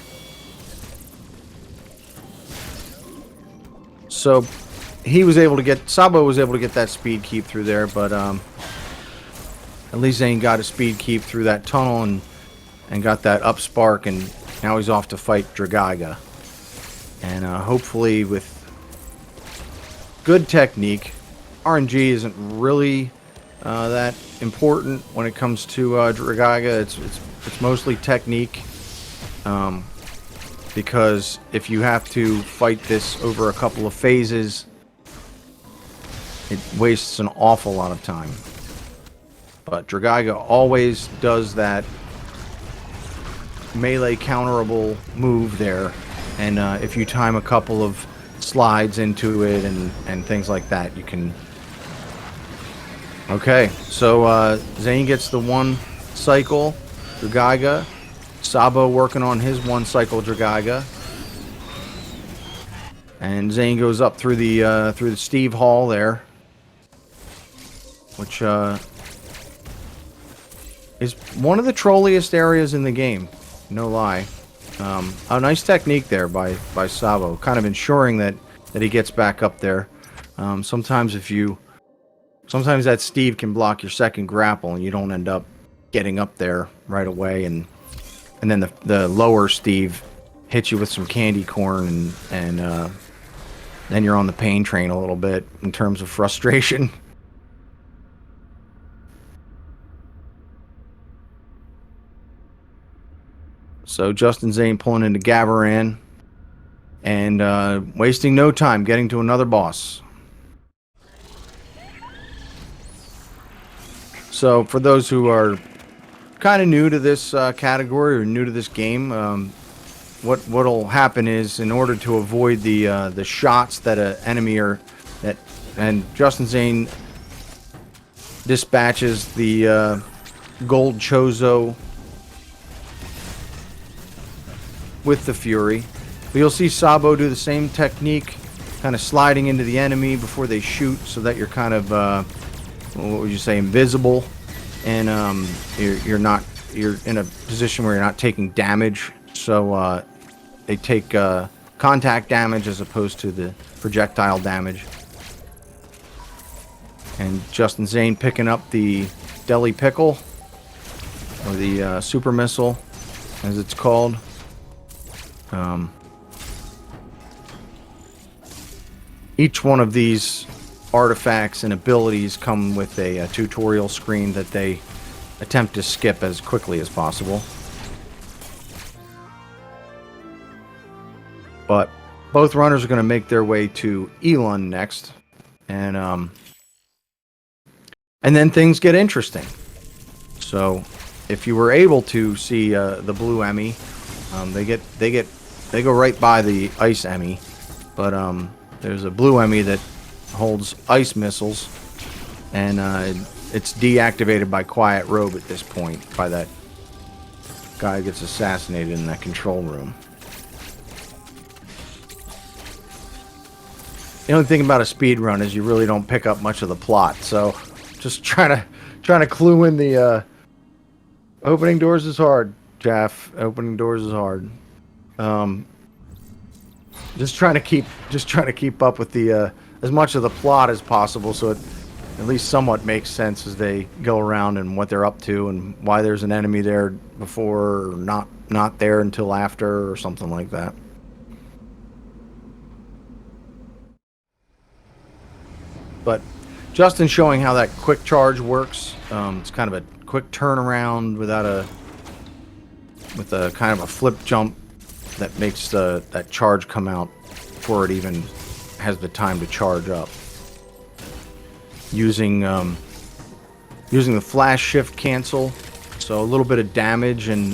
So Sabo was able to get that speed keep through there, but at least Zane got a speed keep through that tunnel and got that up spark, and now he's off to fight Dragaga. And hopefully with good technique. RNG isn't really that important when it comes to Dragaga. It's mostly technique, because if you have to fight this over a couple of phases, it wastes an awful lot of time. But Dragaga always does that melee counterable move there, and if you time a couple of slides into it and things like that. You can. Okay, so Zane gets the 1 cycle Dragaiga. Sabo working on his 1 cycle Dragaiga. And Zane goes up through the Steve Hall there, which is one of the trolliest areas in the game. No lie. A nice technique there by Sabo, kind of ensuring that he gets back up there. Sometimes that Steve can block your second grapple, and you don't end up getting up there right away, and then the lower Steve hits you with some candy corn, and then you're on the pain train a little bit in terms of frustration. So Justnzane pulling into Gabaran and wasting no time getting to another boss. So for those who are kind of new to this category or new to this game, what'll happen is, in order to avoid the shots that an enemy and Justnzane dispatches the gold Chozo with the Fury. But you'll see Sabo do the same technique, kind of sliding into the enemy before they shoot, so that you're kind of what would you say, invisible, and you're in a position where you're not taking damage. So they take contact damage as opposed to the projectile damage. And Justnzane picking up the Deli Pickle, or the Super Missile, as it's called. Each one of these artifacts and abilities come with a tutorial screen that they attempt to skip as quickly as possible. But both runners are going to make their way to Elon next, and then things get interesting. So if you were able to see the blue Emmy, they go right by the ice Emmy, but there's a blue Emmy that holds ice missiles, and it's deactivated by Quiet Robe at this point, by that guy who gets assassinated in that control room. The only thing about a speed run is you really don't pick up much of the plot, so just trying to clue in the opening doors is hard, Jaff. Opening doors is hard. Just trying to keep up with the as much of the plot as possible, so it at least somewhat makes sense as they go around and what they're up to and why there's an enemy there before, or not there until after, or something like that. But Justin showing how that quick charge works. It's kind of a quick turnaround with a kind of a flip jump that makes that charge come out before it even has the time to charge up. Using the flash shift cancel, so a little bit of damage, and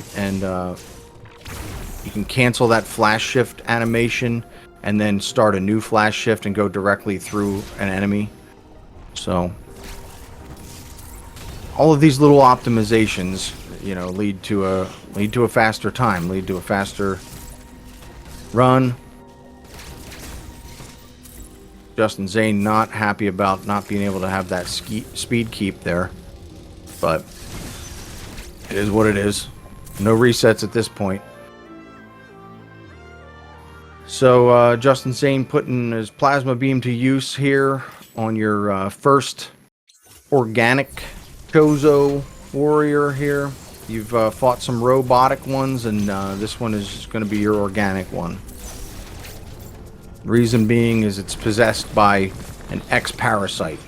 you can cancel that flash shift animation and then start a new flash shift and go directly through an enemy. So all of these little optimizations, lead to a faster time, lead to a faster run. Justnzane not happy about not being able to have that speed keep there, but it is what it is. No resets at this point. So Justnzane putting his plasma beam to use here on your first organic Chozo warrior here. You've fought some robotic ones, and this one is going to be your organic one. Reason being is it's possessed by an X-parasite.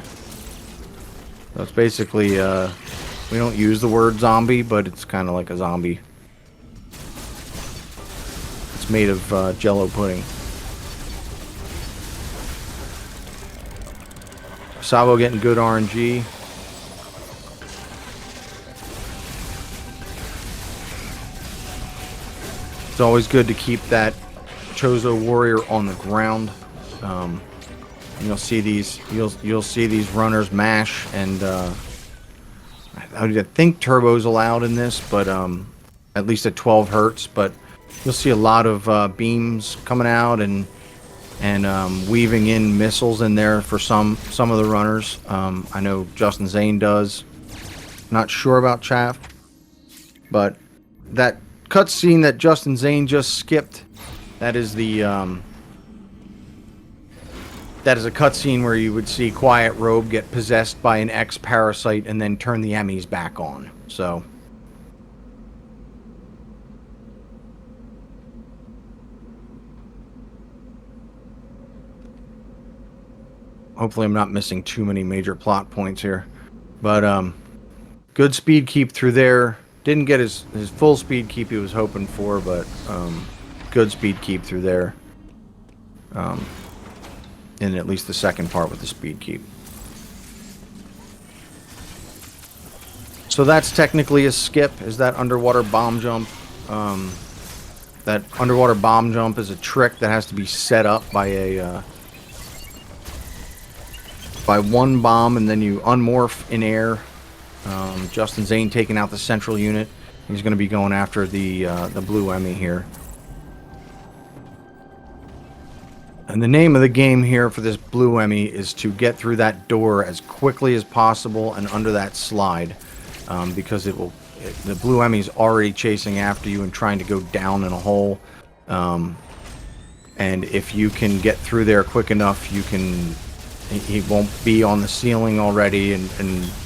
So it's basically, we don't use the word zombie, but it's kind of like a zombie. It's made of Jello pudding. Sabo getting good RNG. It's always good to keep that Chozo warrior on the ground. And you'll see these runners mash, and I think turbo's allowed in this, but at least at 12 hertz. But you'll see a lot of beams coming out and weaving in missiles in there for some of the runners. I know Justnzane does. Not sure about Chaff, but that cutscene that Justnzane just skipped, that is the that is a cutscene where you would see Quiet Robe get possessed by an X-Parasite and then turn the Emmys back on. So hopefully I'm not missing too many major plot points here. But good speed keep through there. Didn't get his full speed keep he was hoping for, but good speed keep through there. In at least the second part with the speed keep. So that's technically a skip, is that underwater bomb jump. That underwater bomb jump is a trick that has to be set up by a by one bomb, and then you unmorph in air. Justnzane taking out the central unit. He's going to be going after the blue Emmy here. And the name of the game here for this blue Emmy is to get through that door as quickly as possible and under that slide, because the blue Emmy's already chasing after you and trying to go down in a hole. And if you can get through there quick enough, he won't be on the ceiling already, and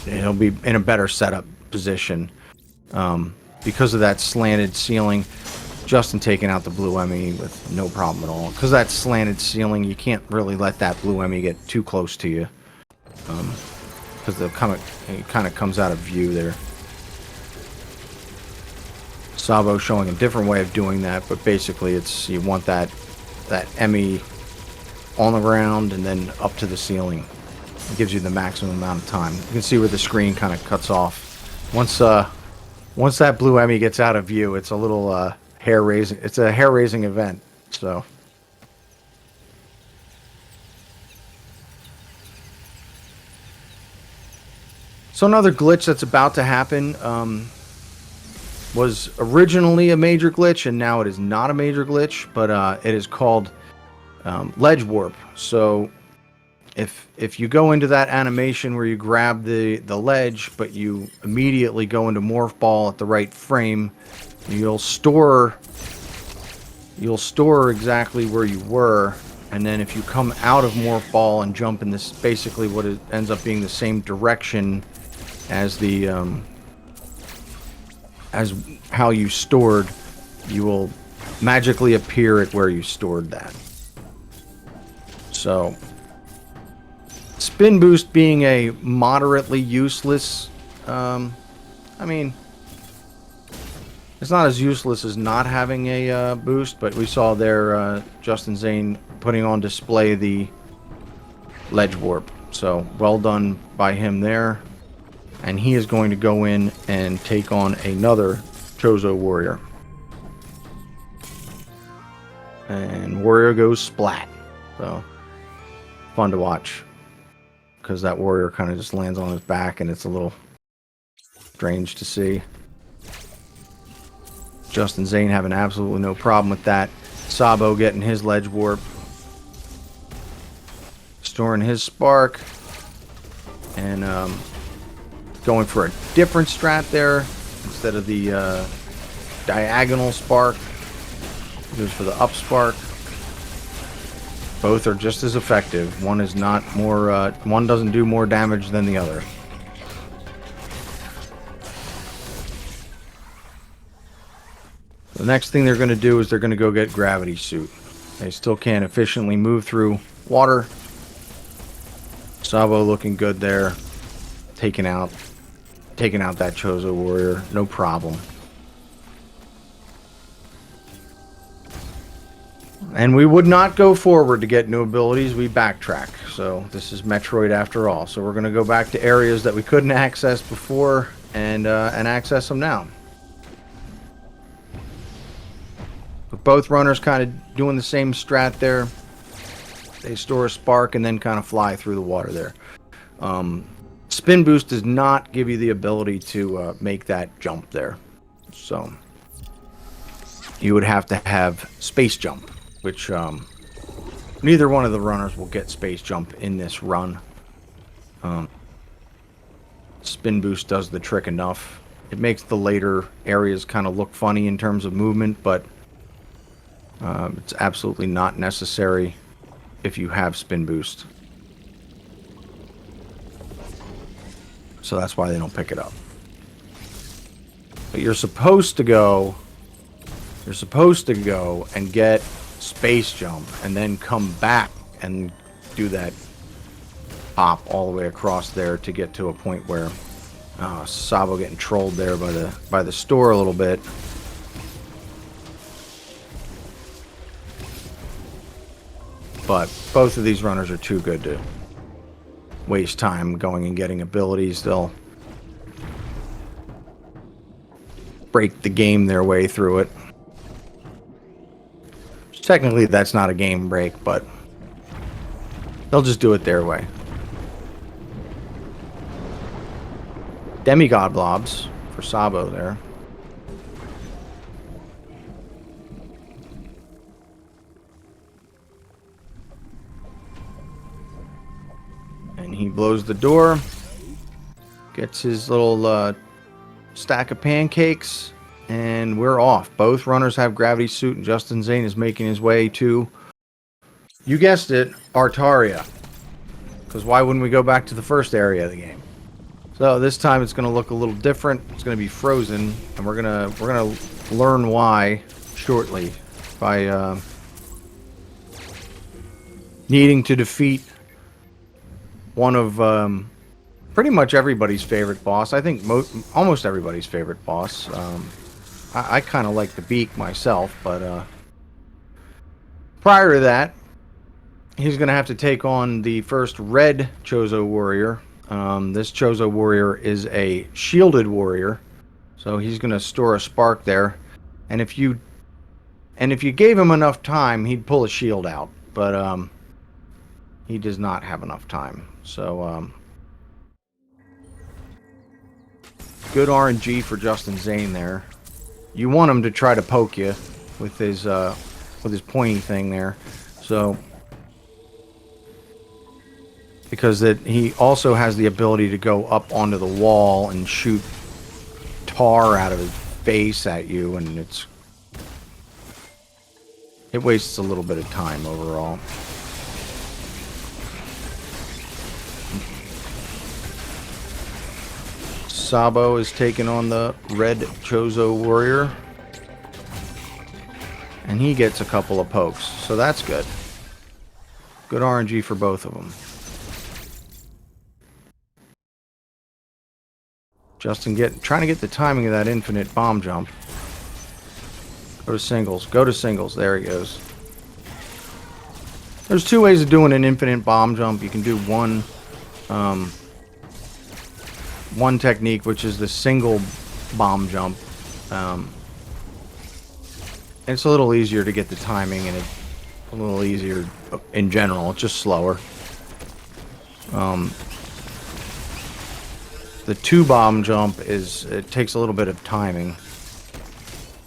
he'll be in a better setup position. Because of that slanted ceiling, Justin taking out the blue Emmy with no problem at all. Because that slanted ceiling, you can't really let that blue Emmy get too close to you. Because it kind of comes out of view there. Sabo showing a different way of doing that, but basically it's you want that Emmy on the ground and then up to the ceiling. It gives you the maximum amount of time. You can see where the screen kind of cuts off. Once that blue Emmy gets out of view, it's a little hair-raising. It's a hair-raising event. So another glitch that's about to happen was originally a major glitch, and now it is not a major glitch, but it is called ledge warp. So if you go into that animation where you grab the ledge, but you immediately go into morph ball at the right frame, you'll store exactly where you were, and then if you come out of morph ball and jump in this, basically what it ends up being the same direction as the as how you stored, you will magically appear at where you stored that. So spin boost being a moderately useless, I mean, it's not as useless as not having a boost, but we saw there Justnzane putting on display the ledge warp. So well done by him there. And he is going to go in and take on another Chozo warrior. And warrior goes splat. So fun to watch, because that warrior kind of just lands on his back and it's a little strange to see. Justnzane having absolutely no problem with that. Sabo getting his ledge warp, storing his spark, and going for a different strat there. Instead of the diagonal spark, goes for the up spark. Both are just as effective. One is not more. One doesn't do more damage than the other. The next thing they're going to do is they're going to go get gravity suit. They still can't efficiently move through water. Sabo looking good there, taking out that Chozo warrior, no problem. And we would not go forward to get new abilities, we backtrack. So this is Metroid after all. So we're going to go back to areas that we couldn't access before and access them now. But both runners kind of doing the same strat there. They store a spark and then kind of fly through the water there. Spin boost does not give you the ability to make that jump there. So you would have to have space jump, which neither one of the runners will get space jump in this run. Spin boost does the trick enough. It makes the later areas kind of look funny in terms of movement, but it's absolutely not necessary if you have spin boost. So that's why they don't pick it up. But you're supposed to go and get space jump and then come back and do that hop all the way across there to get to a point where Sabo getting trolled there by the store a little bit. But both of these runners are too good to waste time going and getting abilities. They'll break the game their way through it. Technically, that's not a game break, but they'll just do it their way. Demigod blobs for Sabo there. And he blows the door. Gets his little stack of pancakes. And we're off. Both runners have gravity suit, and Justnzane is making his way to, you guessed it, Artaria. Because why wouldn't we go back to the first area of the game? So this time it's going to look a little different. It's going to be frozen, and we're gonna learn why shortly by needing to defeat one of pretty much everybody's favorite boss. I think almost everybody's favorite boss. I kind of like the beak myself, but prior to that, he's going to have to take on the first red Chozo warrior. This Chozo warrior is a shielded warrior, so he's going to store a spark there. And if you gave him enough time, he'd pull a shield out, but he does not have enough time. So good RNG for Justnzane there. You want him to try to poke you with his pointy thing there, so because he also has the ability to go up onto the wall and shoot tar out of his face at you, and it wastes a little bit of time overall. Sabo is taking on the red Chozo warrior, and he gets a couple of pokes, so that's good. Good RNG for both of them. Justin trying to get the timing of that infinite bomb jump. Go to singles. Go to singles. There he goes. There's two ways of doing an infinite bomb jump. You can do one technique, which is the single bomb jump. It's a little easier to get the timing, and it's a little easier in general. It's just slower. The two bomb jump it takes a little bit of timing.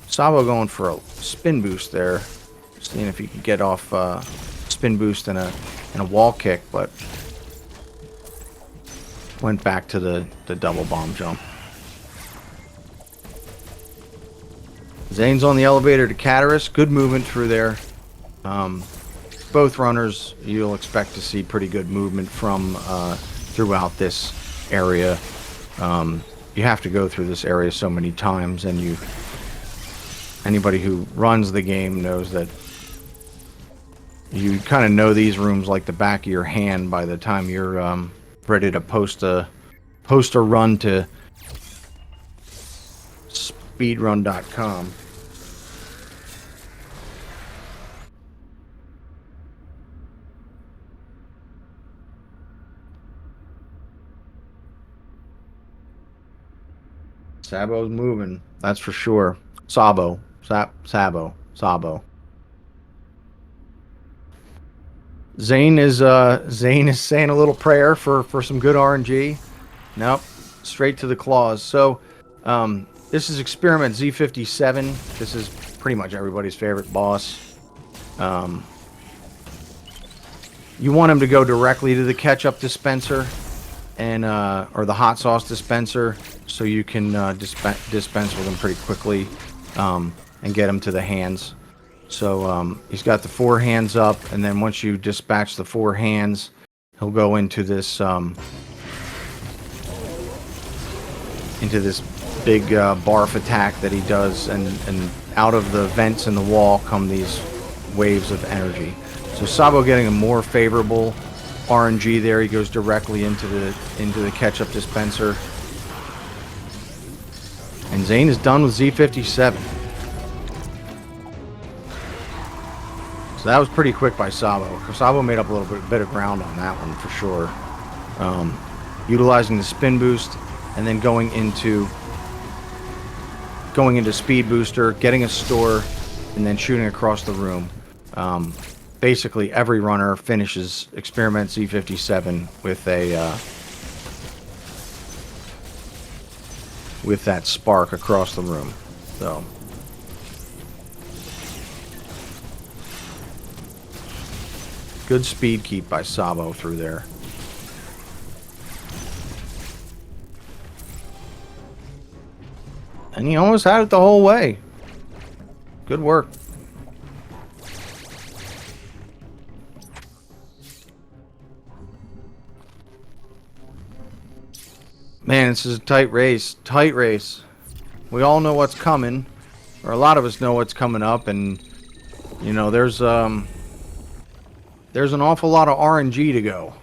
Sabo going for a spin boost there, seeing if he can get off spin boost and a wall kick, but went back to the double bomb jump. Zane's on the elevator to Cataris. Good movement through there. Both runners, you'll expect to see pretty good movement from throughout this area. You have to go through this area so many times, and anybody who runs the game knows that you kind of know these rooms like the back of your hand by the time you're ready to post a run to speedrun.com. Sabo's moving, that's for sure. Sabo. Zane is saying a little prayer for some good RNG. Nope, straight to the claws. So, this is Experiment Z57. This is pretty much everybody's favorite boss. You want him to go directly to the ketchup dispenser, and or the hot sauce dispenser, so you can dispense with him pretty quickly, and get him to the hands. So he's got the 4 hands up, and then once you dispatch the 4 hands, he'll go into this big barf attack that he does, and out of the vents in the wall come these waves of energy. So Sabo getting a more favorable RNG there. He goes directly into the ketchup dispenser. And Zane is done with Z57. So that was pretty quick by Sabo. Sabo made up a little bit of ground on that one for sure. Utilizing the spin boost and then going into speed booster, getting a store, and then shooting across the room. Basically, every runner finishes Experiment Z57 with that spark across the room. So good speed keep by Sabo through there. And he almost had it the whole way. Good work. Man, this is a tight race. Tight race. We all know what's coming, or a lot of us know what's coming up, and you know there's an awful lot of RNG to go.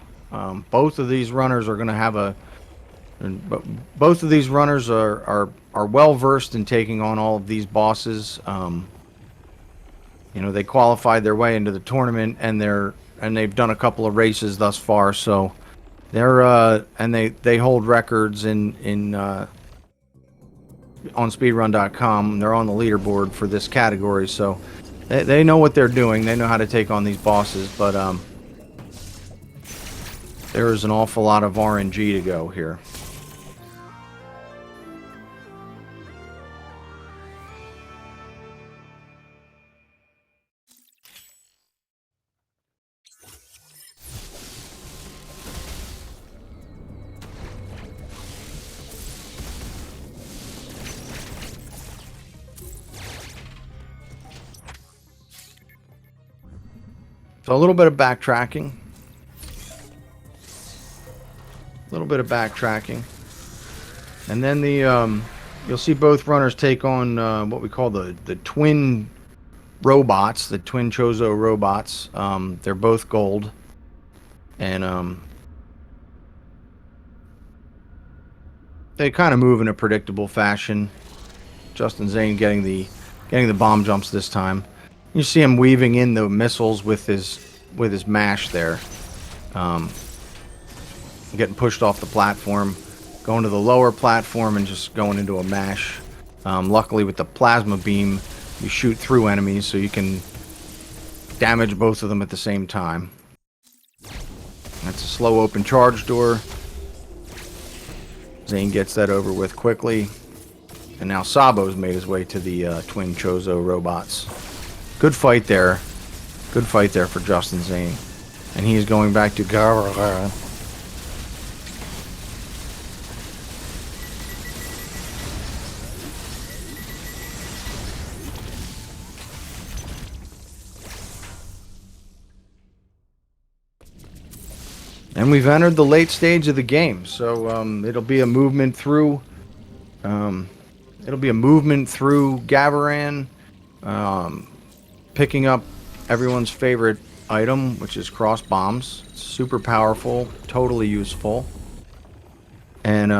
Both of these runners are going to have both of these runners are well versed in taking on all of these bosses. You know, they qualified their way into the tournament, and they've done a couple of races thus far, so they hold records on speedrun.com. They're on the leaderboard for this category, so they know what they're doing. They know how to take on these bosses, but there is an awful lot of RNG to go here. So a little bit of backtracking. And then you'll see both runners take on what we call the twin robots, the twin Chozo robots. They're both gold. And they kind of move in a predictable fashion. Justnzane getting the bomb jumps this time. You see him weaving in the missiles with his mash there. Getting pushed off the platform, going to the lower platform and just going into a mash. Luckily with the plasma beam, you shoot through enemies so you can damage both of them at the same time. That's a slow open charge door. Zane gets that over with quickly. And now Sabo's made his way to the twin Chozo robots. Good fight there. Good fight there for Justnzane. And he is going back to Gara. And we've entered the late stage of the game, so it'll be a movement through. It'll be a movement through Gavaran, picking up everyone's favorite item, which is cross bombs. It's super powerful, totally useful. And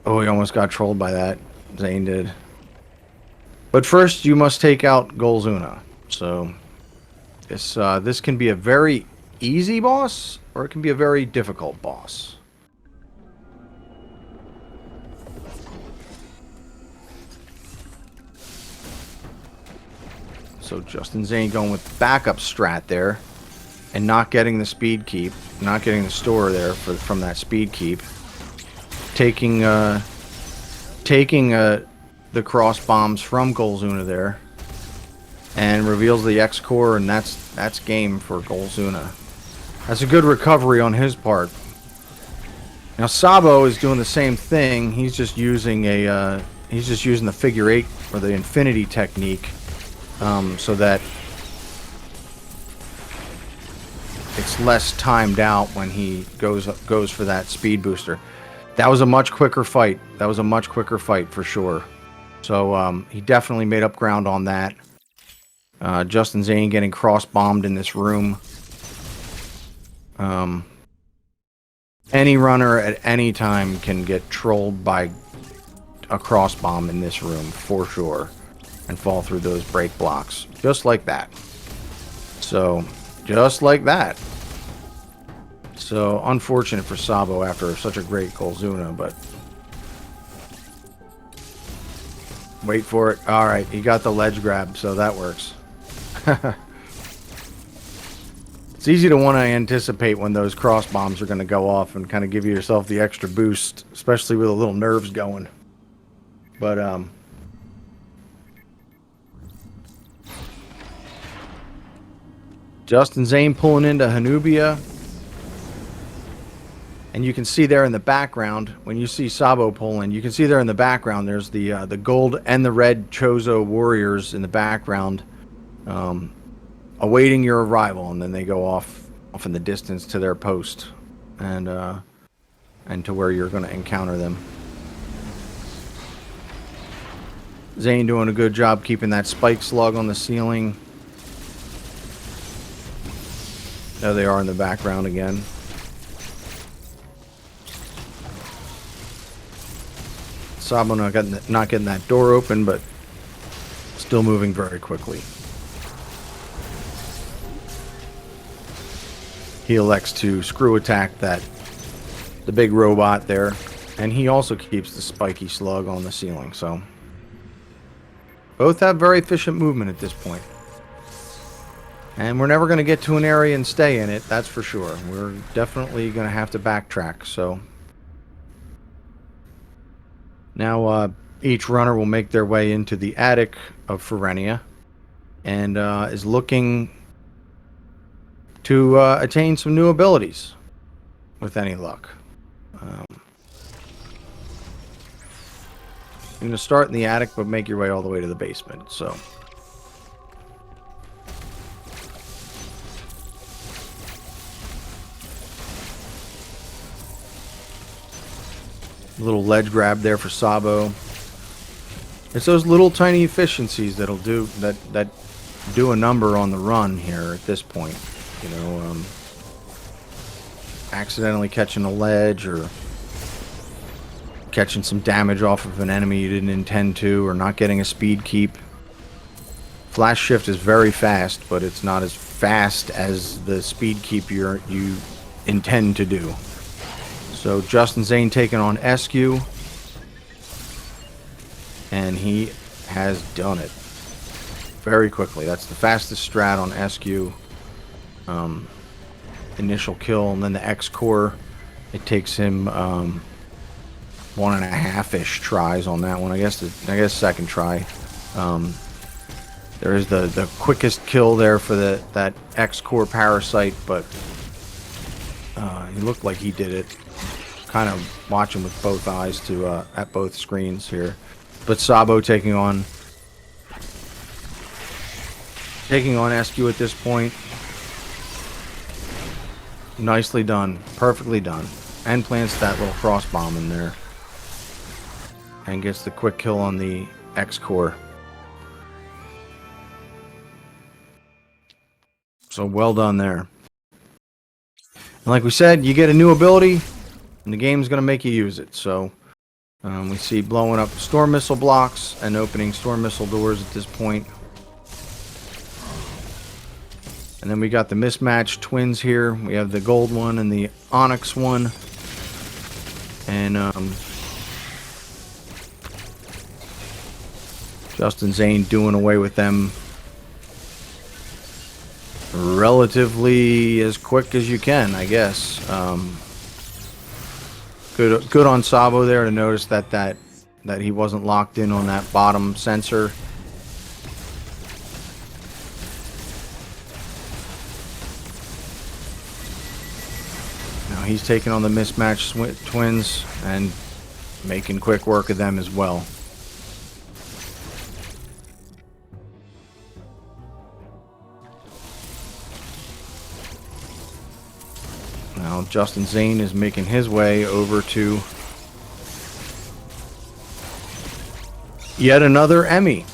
oh, he almost got trolled by that. Zane did. But first, you must take out Golzuna. So this can be a very easy boss, or it can be a very difficult boss. So Justnzane going with backup strat there, and not getting the speed keep, not getting the store there from that speed keep. Taking the cross bombs from Golzuna there, and reveals the X core, and that's game for Golzuna. That's a good recovery on his part. Now Sabo is doing the same thing. He's just using the figure 8 or the infinity technique, so that it's less timed out when he goes for that speed booster. That was a much quicker fight. That was a much quicker fight for sure. So he definitely made up ground on that. Justnzane getting cross-bombed in this room. Any runner at any time can get trolled by a cross-bomb in this room, for sure. And fall through those break blocks. Just like that. So, just like that. So, unfortunate for Sabo after such a great Golzuna, but... Wait for it. Alright, he got the ledge grab, so that works. It's easy to want to anticipate when those cross bombs are going to go off and kind of give yourself the extra boost, especially with a little nerves going. But, Justnzane pulling into Hanubia. And you can see there in the background, when you see Sabo pulling, you can see there in the background, there's the gold and the red Chozo warriors in the background, awaiting your arrival, and then they go off in the distance to their post, and to where you're going to encounter them. Zane doing a good job keeping that spike slug on the ceiling. There they are in the background again. Sabo not getting that door open, but still moving very quickly. He elects to screw attack the big robot there, and he also keeps the spiky slug on the ceiling. So both have very efficient movement at this point. And we're never going to get to an area and stay in it, that's for sure. We're definitely going to have to backtrack. So now each runner will make their way into the attic of Ferenia, and is looking to attain some new abilities with any luck. You're going to start in the attic, but make your way all the way to the basement. So little ledge grab there for Sabo. It's those little tiny efficiencies that'll do that do a number on the run here at this point. You know, accidentally catching a ledge, or catching some damage off of an enemy you didn't intend to, or not getting a speed keep. Flash shift is very fast, but it's not as fast as the speed keep you intend to do. So Justnzane taking on SQ, and he has done it very quickly. That's the fastest strat on SQ. Initial kill, and then the X core. It takes him 1.5-ish tries on that one. I guess second try. There is the quickest kill there for that X core parasite, but he looked like he did it. Kind of watching with both eyes to at both screens here. But Sabo taking on SQ at this point. Nicely done. Perfectly done. And plants that little cross bomb in there. And gets the quick kill on the X core. So well done there. And like we said, you get a new ability, and the game's going to make you use it. So we see blowing up storm missile blocks and opening storm missile doors at this point. And then we got the mismatched twins here. We have the gold one and the onyx one. And Justnzane doing away with them relatively as quick as you can, I guess. Good on Sabo there to notice that he wasn't locked in on that bottom sensor. Now he's taking on the mismatched twins and making quick work of them as well. Now Justnzane is making his way over to yet another Emmy.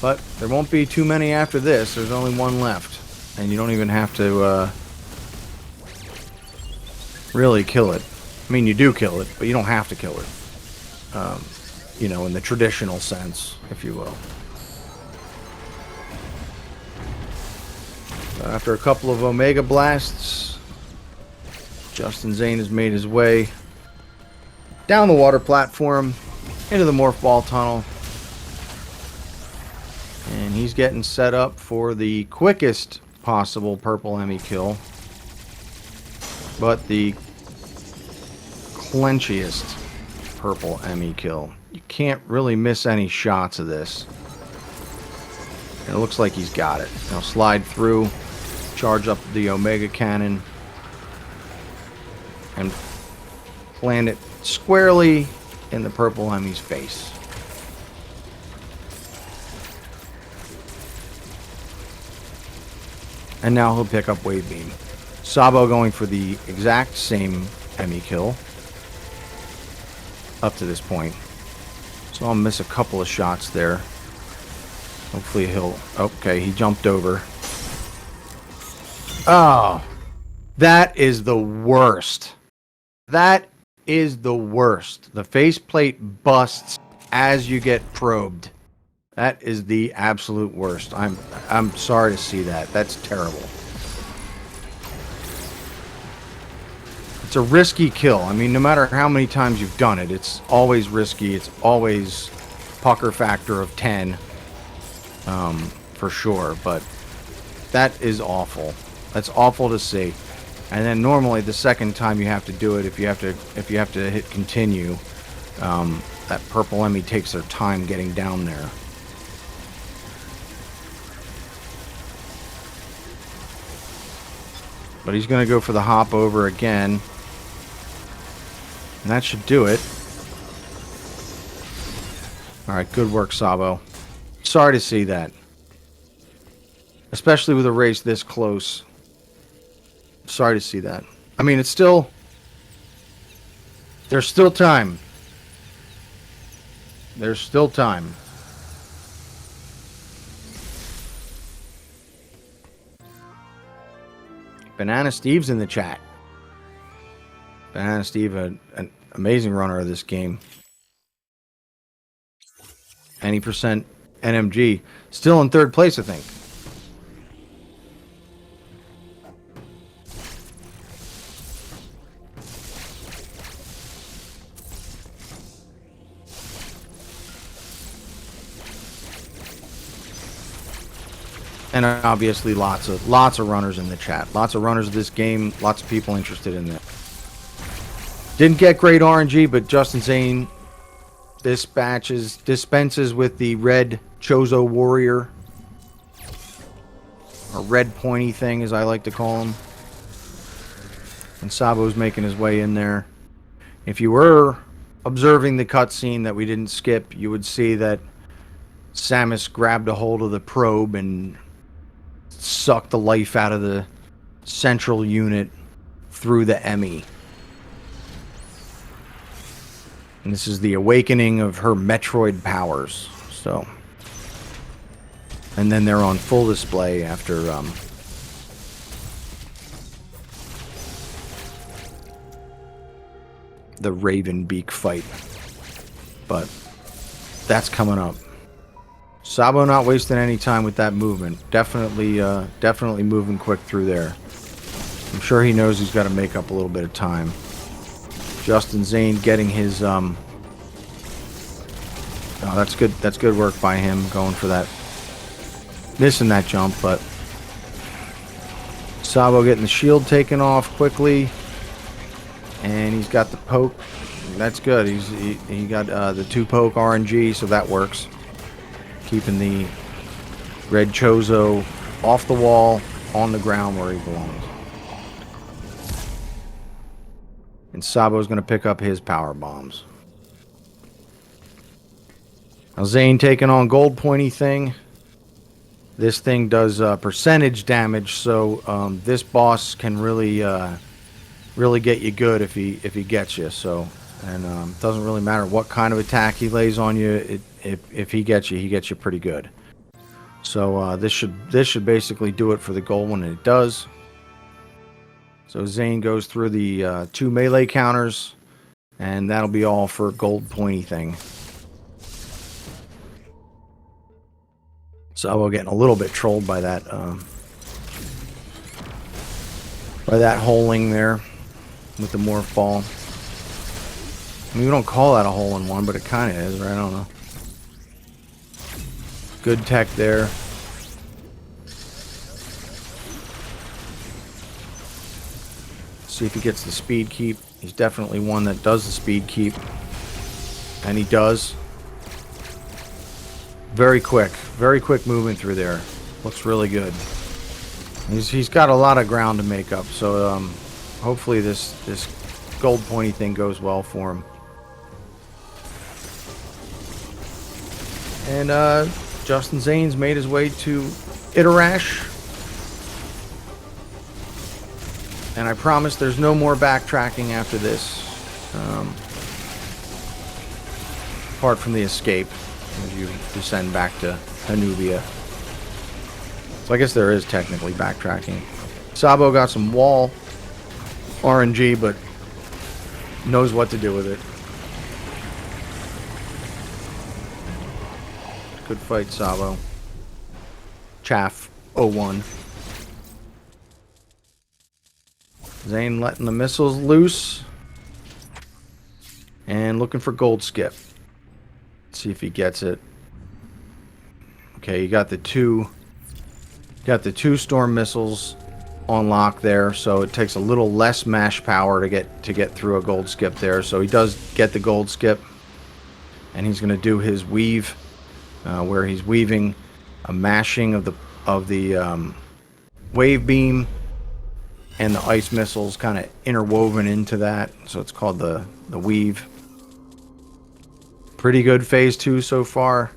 But there won't be too many after this. There's only one left. And you don't even have to really kill it. I mean, you do kill it, but you don't have to kill it. You know, in the traditional sense, if you will. After a couple of Omega Blasts, Justnzane has made his way down the water platform into the Morph Ball tunnel. And he's getting set up for the quickest possible purple Emmy kill. But the clenchiest purple Emmy kill. You can't really miss any shots of this. And it looks like he's got it. Now slide through, charge up the Omega Cannon, and plant it squarely in the purple Emmy's face. And now he'll pick up Wave Beam. Sabo going for the exact same Emmy kill up to this point. So I'll miss a couple of shots there. Hopefully he'll... Okay, he jumped over. Oh, that is the worst. That is the worst. The faceplate busts as you get probed. That is the absolute worst. I'm sorry to see that. That's terrible. It's a risky kill. I mean, no matter how many times you've done it, it's always risky. It's always pucker factor of 10, for sure. But that is awful. That's awful to see. And then normally the second time you have to do it, if you have to hit continue, that purple Emmy takes their time getting down there. But he's going to go for the hop over again. And that should do it. Alright, good work, Sabo. Sorry to see that. Especially with a race this close. Sorry to see that. I mean, it's still... There's still time. There's still time. Banana Steve's in the chat. Banana Steve, an amazing runner of this game. Any percent NMG. Still in third place, I think. And obviously lots of runners in the chat. Lots of runners of this game. Lots of people interested in it. Didn't get great RNG, but Justnzane dispenses with the red Chozo Warrior. Or red pointy thing, as I like to call him. And Sabo's making his way in there. If you were observing the cutscene that we didn't skip, you would see that Samus grabbed a hold of the probe and sucked the life out of the central unit through the Emmy. And this is the awakening of her Metroid powers. So, and then they're on full display after the Raven Beak fight. But that's coming up. Sabo not wasting any time with that movement. Definitely moving quick through there. I'm sure he knows he's got to make up a little bit of time. Justnzane getting his oh, that's good work by him, going for that missing that jump, but Sabo getting the shield taken off quickly, and he's got the poke. That's good. He got the 2 poke RNG, so that works. Keeping the red Chozo off the wall, on the ground where he belongs. And Sabo's going to pick up his power bombs. Now Zane taking on gold pointy thing. This thing does percentage damage, so this boss can really really get you good if he gets you. So, and it doesn't really matter what kind of attack he lays on you. If he gets you pretty good. So this should basically do it for the gold one, and it does. So Zane goes through the 2 melee counters, and that'll be all for gold pointy thing. Sabo getting a little bit trolled by that holing there with the morph ball. I mean, we don't call that a hole-in-one, but it kind of is, right? I don't know. Good tech there. See if he gets the speed keep. He's definitely one that does the speed keep. And he does. Very quick movement through there. Looks really good. He's got a lot of ground to make up, so hopefully this gold pointy thing goes well for him. And Justnzane's made his way to Iterash. And I promise there's no more backtracking after this. Apart from the escape, as you descend back to Hanubia. So I guess there is technically backtracking. Sabo got some wall RNG, but knows what to do with it. Good fight, Sabo. Chaff 01. Zane letting the missiles loose. And looking for gold skip. Let's see if he gets it. Okay, you got the two storm missiles on lock there, so it takes a little less mash power to get through a gold skip there. So he does get the gold skip, and he's going to do his weave, where he's weaving a mashing of the wave beam and the ice missiles kind of interwoven into that. So it's called the weave. Pretty good phase 2 so far.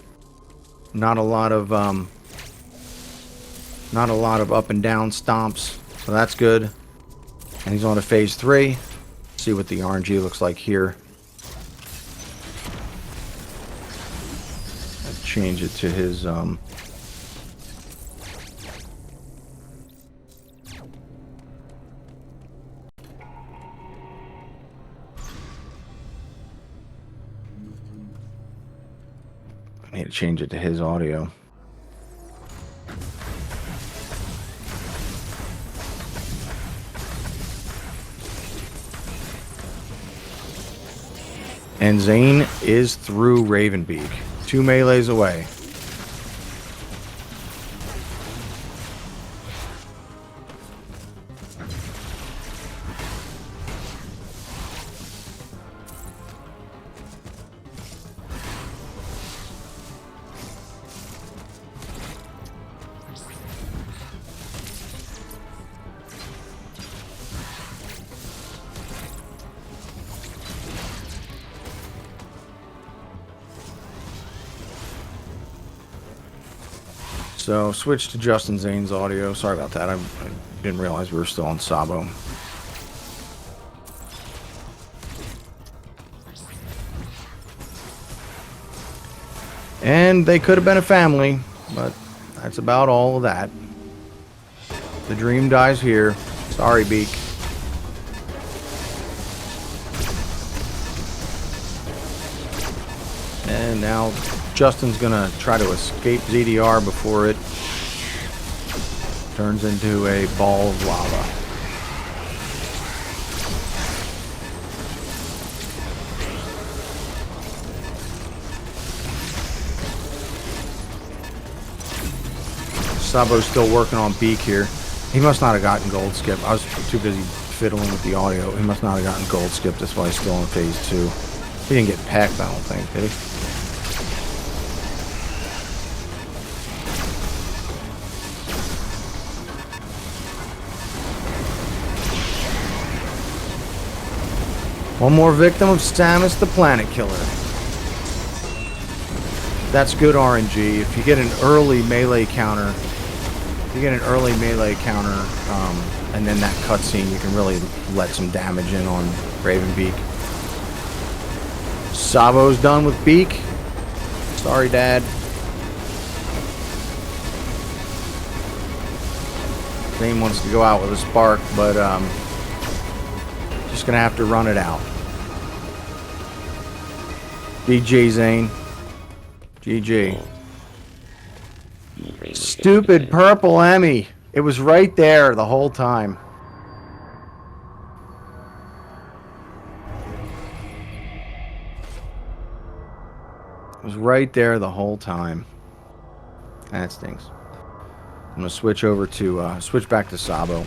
Not a lot of up and down stomps, so that's good. And he's on to phase 3. See what the RNG looks like here. I'll change it to his I need to change it to his audio. And Zane is through Ravenbeak. 2 melees away. So, switch to Justnzane's audio. Sorry about that. I didn't realize we were still on Sabo. And they could have been a family, but that's about all of that. The dream dies here. Sorry, Beak. And now Justin's gonna try to escape ZDR before it turns into a ball of lava. Sabo's still working on Beak here. He must not have gotten gold skip. I was too busy fiddling with the audio. He must not have gotten gold skip. That's why he's still in phase 2. He didn't get pecked, I don't think, did he? One more victim of Samus the Planet Killer. That's good RNG. If you get an early melee counter, and then that cutscene, you can really let some damage in on Ravenbeak. Sabo's done with Beak. Sorry, Dad. Zane wants to go out with a spark, but just gonna have to run it out. GG, Zane. GG. Stupid purple Emmy. It was right there the whole time. It was right there the whole time. That stinks. I'm gonna switch over to switch back to Sabo.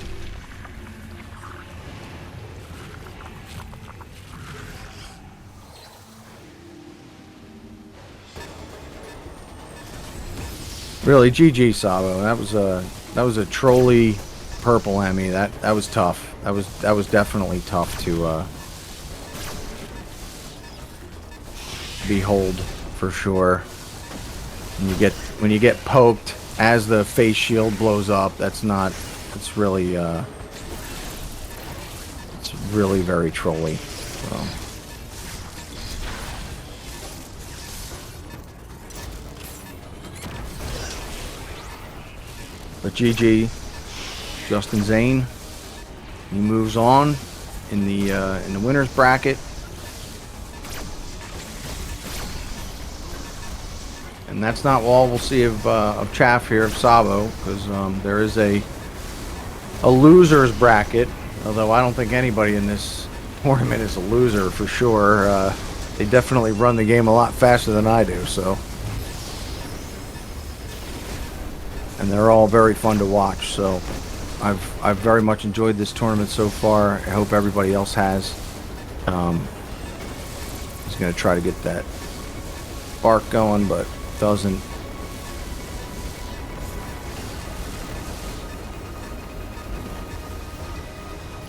Really, GG Sabo. That was a trolly purple Emmy. That was tough. That was definitely tough to behold for sure. When you get poked as the face shield blows up, it's really very trolly. So. But GG, Justnzane. He moves on in the winners bracket, and that's not all we'll see of Chaff here of Sabo, because there is a losers bracket. Although I don't think anybody in this tournament is a loser for sure. They definitely run the game a lot faster than I do. So. And they're all very fun to watch, so I've very much enjoyed this tournament so far. I hope everybody else has. He's going to try to get that spark going, but doesn't.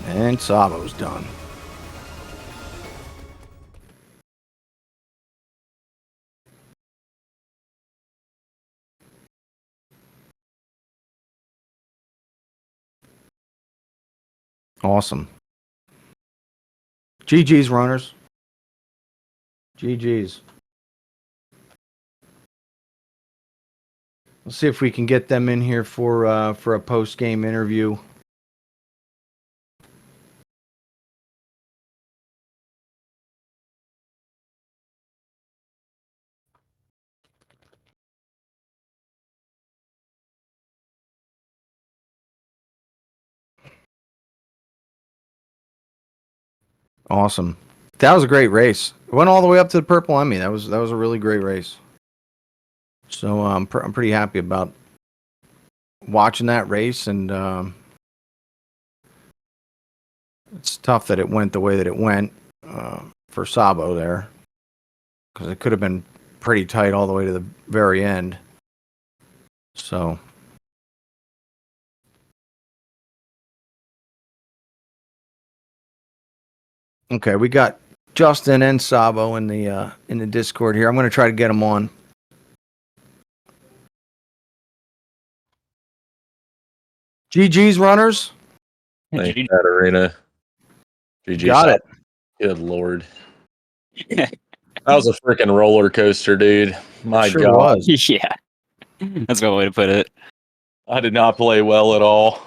And Sabo's done. Awesome. GG's, runners. GG's. Let's see if we can get them in here for a post-game interview. Awesome. That was a great race. It went all the way up to the purple Emmy. That was a really great race. So I'm pretty happy about watching that race, and it's tough that it went the way that it went for Sabo there, because it could have been pretty tight all the way to the very end. So. Okay, we got Justin and Sabo in the Discord here. I'm going to try to get them on. GG's, runners. Thanks, that arena. GG. Got it. Good lord. That was a freaking roller coaster, dude. My sure God. Was. Yeah. That's a good way to put it. I did not play well at all.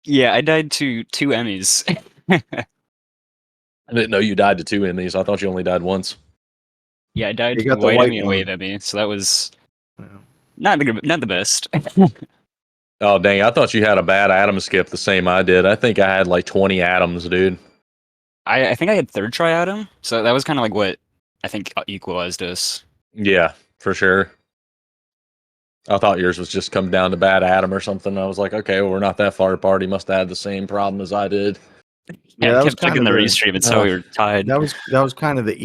Yeah, I died to 2 Emmys. I didn't know you died to 2 Emmys. I thought you only died once. Yeah, I died You to got the White white Emmy and one. Wave Emmy, so that was Yeah. not the best. Oh, dang. I thought you had a bad atom skip the same I did. I think I had like 20 atoms, dude. I think I had 3rd try Atom, so that was kind of like what I think equalized us. Yeah, for sure. I thought yours was just come down to bad Adam or something. I was like, okay, well, we're not that far apart. He must have had the same problem as I did. Yeah, that I was kept kind checking of the the restream and saw we were tied. that was kind of the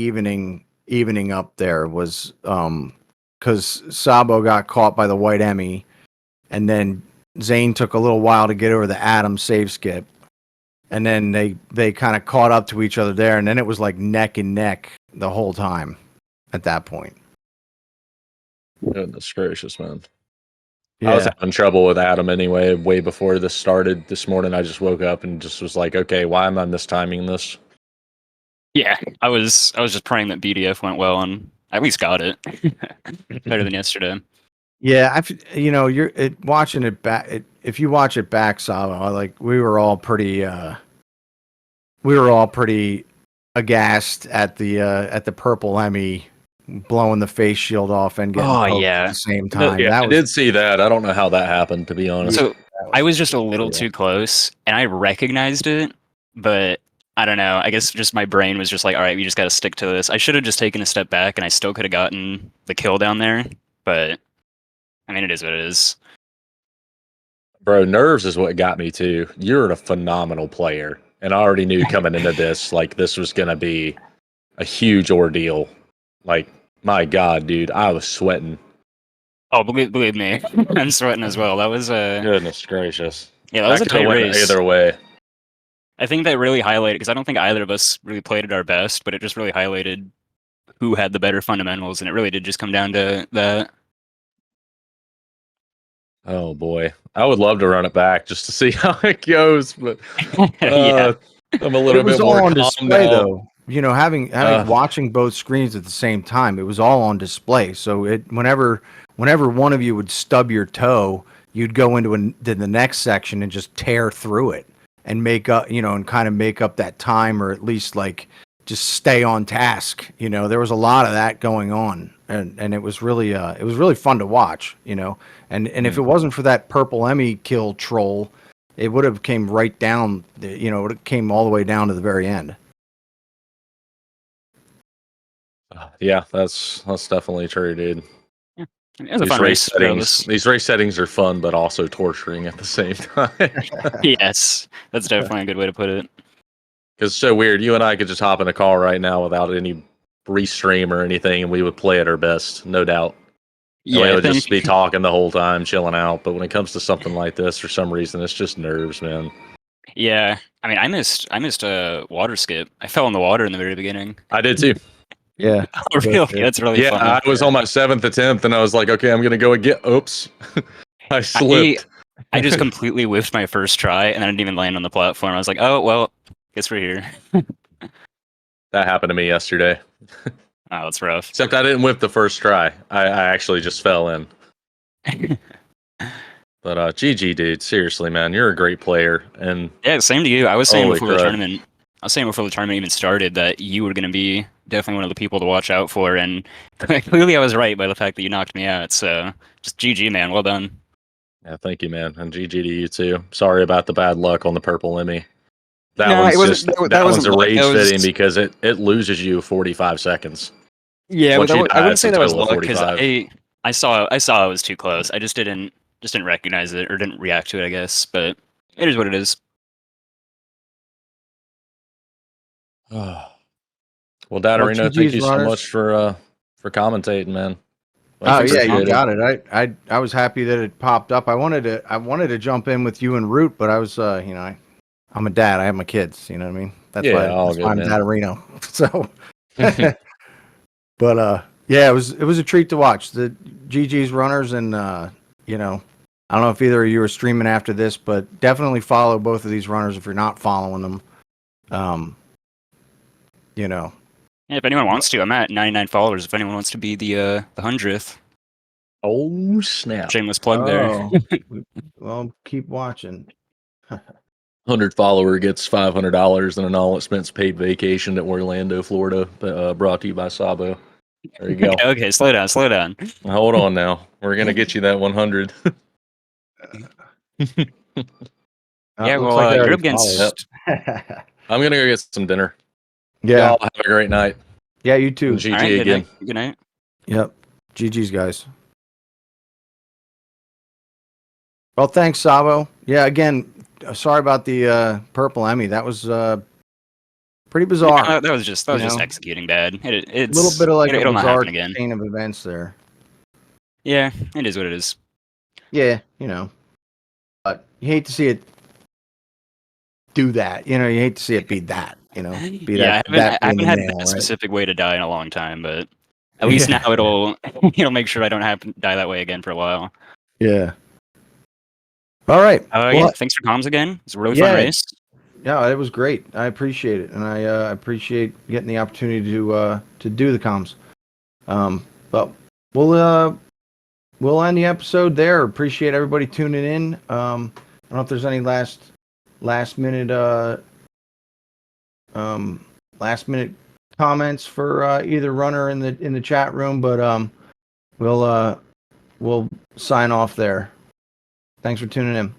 evening up there was because Sabo got caught by the white Emmy, and then Zane took a little while to get over the Adam save skip, and then they kind of caught up to each other there, and then it was like neck and neck the whole time at that point. Goodness gracious, man. Yeah. I was having trouble with Adam anyway, way before this started this morning. I just woke up and just was like, okay, why am I mistiming this? Yeah, I was just praying that BDF went well and I at least got it. Better than yesterday. Yeah, you're watching it back. If you watch it back, Sabo, like we were all pretty aghast at the purple Emmy blowing the face shield off and getting poked at the same time. Yeah, That I was did see that. I don't know how that happened, to be honest. So that I was just a little brutal. too close and I recognized it, but I don't know. I guess just my brain was just like, all right, we just got to stick to this. I should have just taken a step back and I still could have gotten the kill down there, but I mean, it is what it is. Bro, nerves is what got me too. You're a phenomenal player. And I already knew coming into this, like, this was going to be a huge ordeal. Like, my God, dude, I was sweating. Oh, believe me, I'm sweating as well. That was Goodness gracious. yeah, that was a could have tight went race. either way. I think that really highlighted because I don't think either of us really played at our best, but it just really highlighted who had the better fundamentals, and it really did just come down to that. Oh boy, I would love to run it back just to see how it goes, but Yeah, I'm a little It was bit all more on calm display now. though. Having watching both screens at the same time, it was all on display. So whenever one of you would stub your toe, you'd go into the next section and just tear through it and make up, and kind of make up that time, or at least like just stay on task. There was a lot of that going on, and it was really fun to watch. And if it wasn't for that purple Emmy kill troll, it would have came right down. It would have came all the way down to the very end. Yeah, that's definitely true, dude. yeah. It was a fun race. These race settings are fun, but also torturing at the same time. Yes, that's definitely a good way to put it. Because it's so weird. You and I could just hop in a call right now without any restream or anything, and we would play at our best, no doubt. Yeah, we would just be talking the whole time, chilling out. But when it comes to something like this, for some reason, it's just nerves, man. yeah. I mean, I missed a water skip. I fell in the water in the very beginning. I did too. Yeah. Oh, really? That's really Yeah, funny. I was on my 7th attempt, and I was like, okay, I'm gonna go and get. Oops, I slipped. I just completely whiffed my first try, and I didn't even land on the platform. I was like, oh well, guess we're here. That happened to me yesterday. Oh, that's rough. Except I didn't whip the first try. I actually just fell in. But GG, dude. Seriously, man, you're a great player. And yeah, same to you. I was saying Holy before the crud. tournament. I was saying before the tournament even started that you were going to be definitely one of the people to watch out for, and clearly I was right by the fact that you knocked me out. So just GG, man. Well done. yeah, thank you, man. And GG to you too. Sorry about the bad luck on the purple Emmy. That No, one's it wasn't- just that that one's wasn't a luck. rage That was- fitting because it loses you 45 seconds. Yeah, Once but you I die, wouldn't it's say a that was total of luck because 45. I saw I was too close. I just didn't recognize it or didn't react to it, I guess. But it is what it is. Well, Well, Dadarino, thank GG's you so runners. much for commentating, man. Oh thanks for yeah, you calling. got it. I was happy that it popped up. I wanted to jump in with you and Root, but I was I'm a dad. I have my kids. You know what I mean? That's Yeah, all why I'm good, man. Dadarino. So, but yeah, it was a treat to watch the GG's runners, and I don't know if either of you are streaming after this, but definitely follow both of these runners if you're not following them. Yeah, if anyone wants to, I'm at 99 followers. If anyone wants to be the 100th, Oh snap! shameless plug there. Well, keep watching. 100 follower gets $500 and an all expense paid vacation to Orlando, Florida. Brought to you by Sabo. There you go. Okay, slow down. Hold on now. We're gonna get you that 100. Yeah, Looks well, they you're already up against. followed. I'm gonna go get some dinner. Yeah. Y'all have a great night. Yeah, you too. GG All right, again. Good night. Yep. GG's guys. Well, thanks, Sabo. Yeah, again, sorry about the purple Emmy. That was pretty bizarre. Yeah, that was just you know? executing bad. A It's little bit of like a it'll not bizarre happen again. chain of events there. Yeah, it is what it is. Yeah, but you hate to see it do that. You hate to see it be that. Be Yeah, that I being haven't the had nail, a right? specific way to die in a long time, but at least now it'll make sure I don't have to die that way again for a while. Yeah. All right. Yeah, thanks for comms again. It's a really fun race. Yeah, it was great. I appreciate it, and I appreciate getting the opportunity to do the comms. But we'll end the episode there. Appreciate everybody tuning in. I don't know if there's any last minute comments for either runner in the chat room, but we'll sign off there. Thanks for tuning in.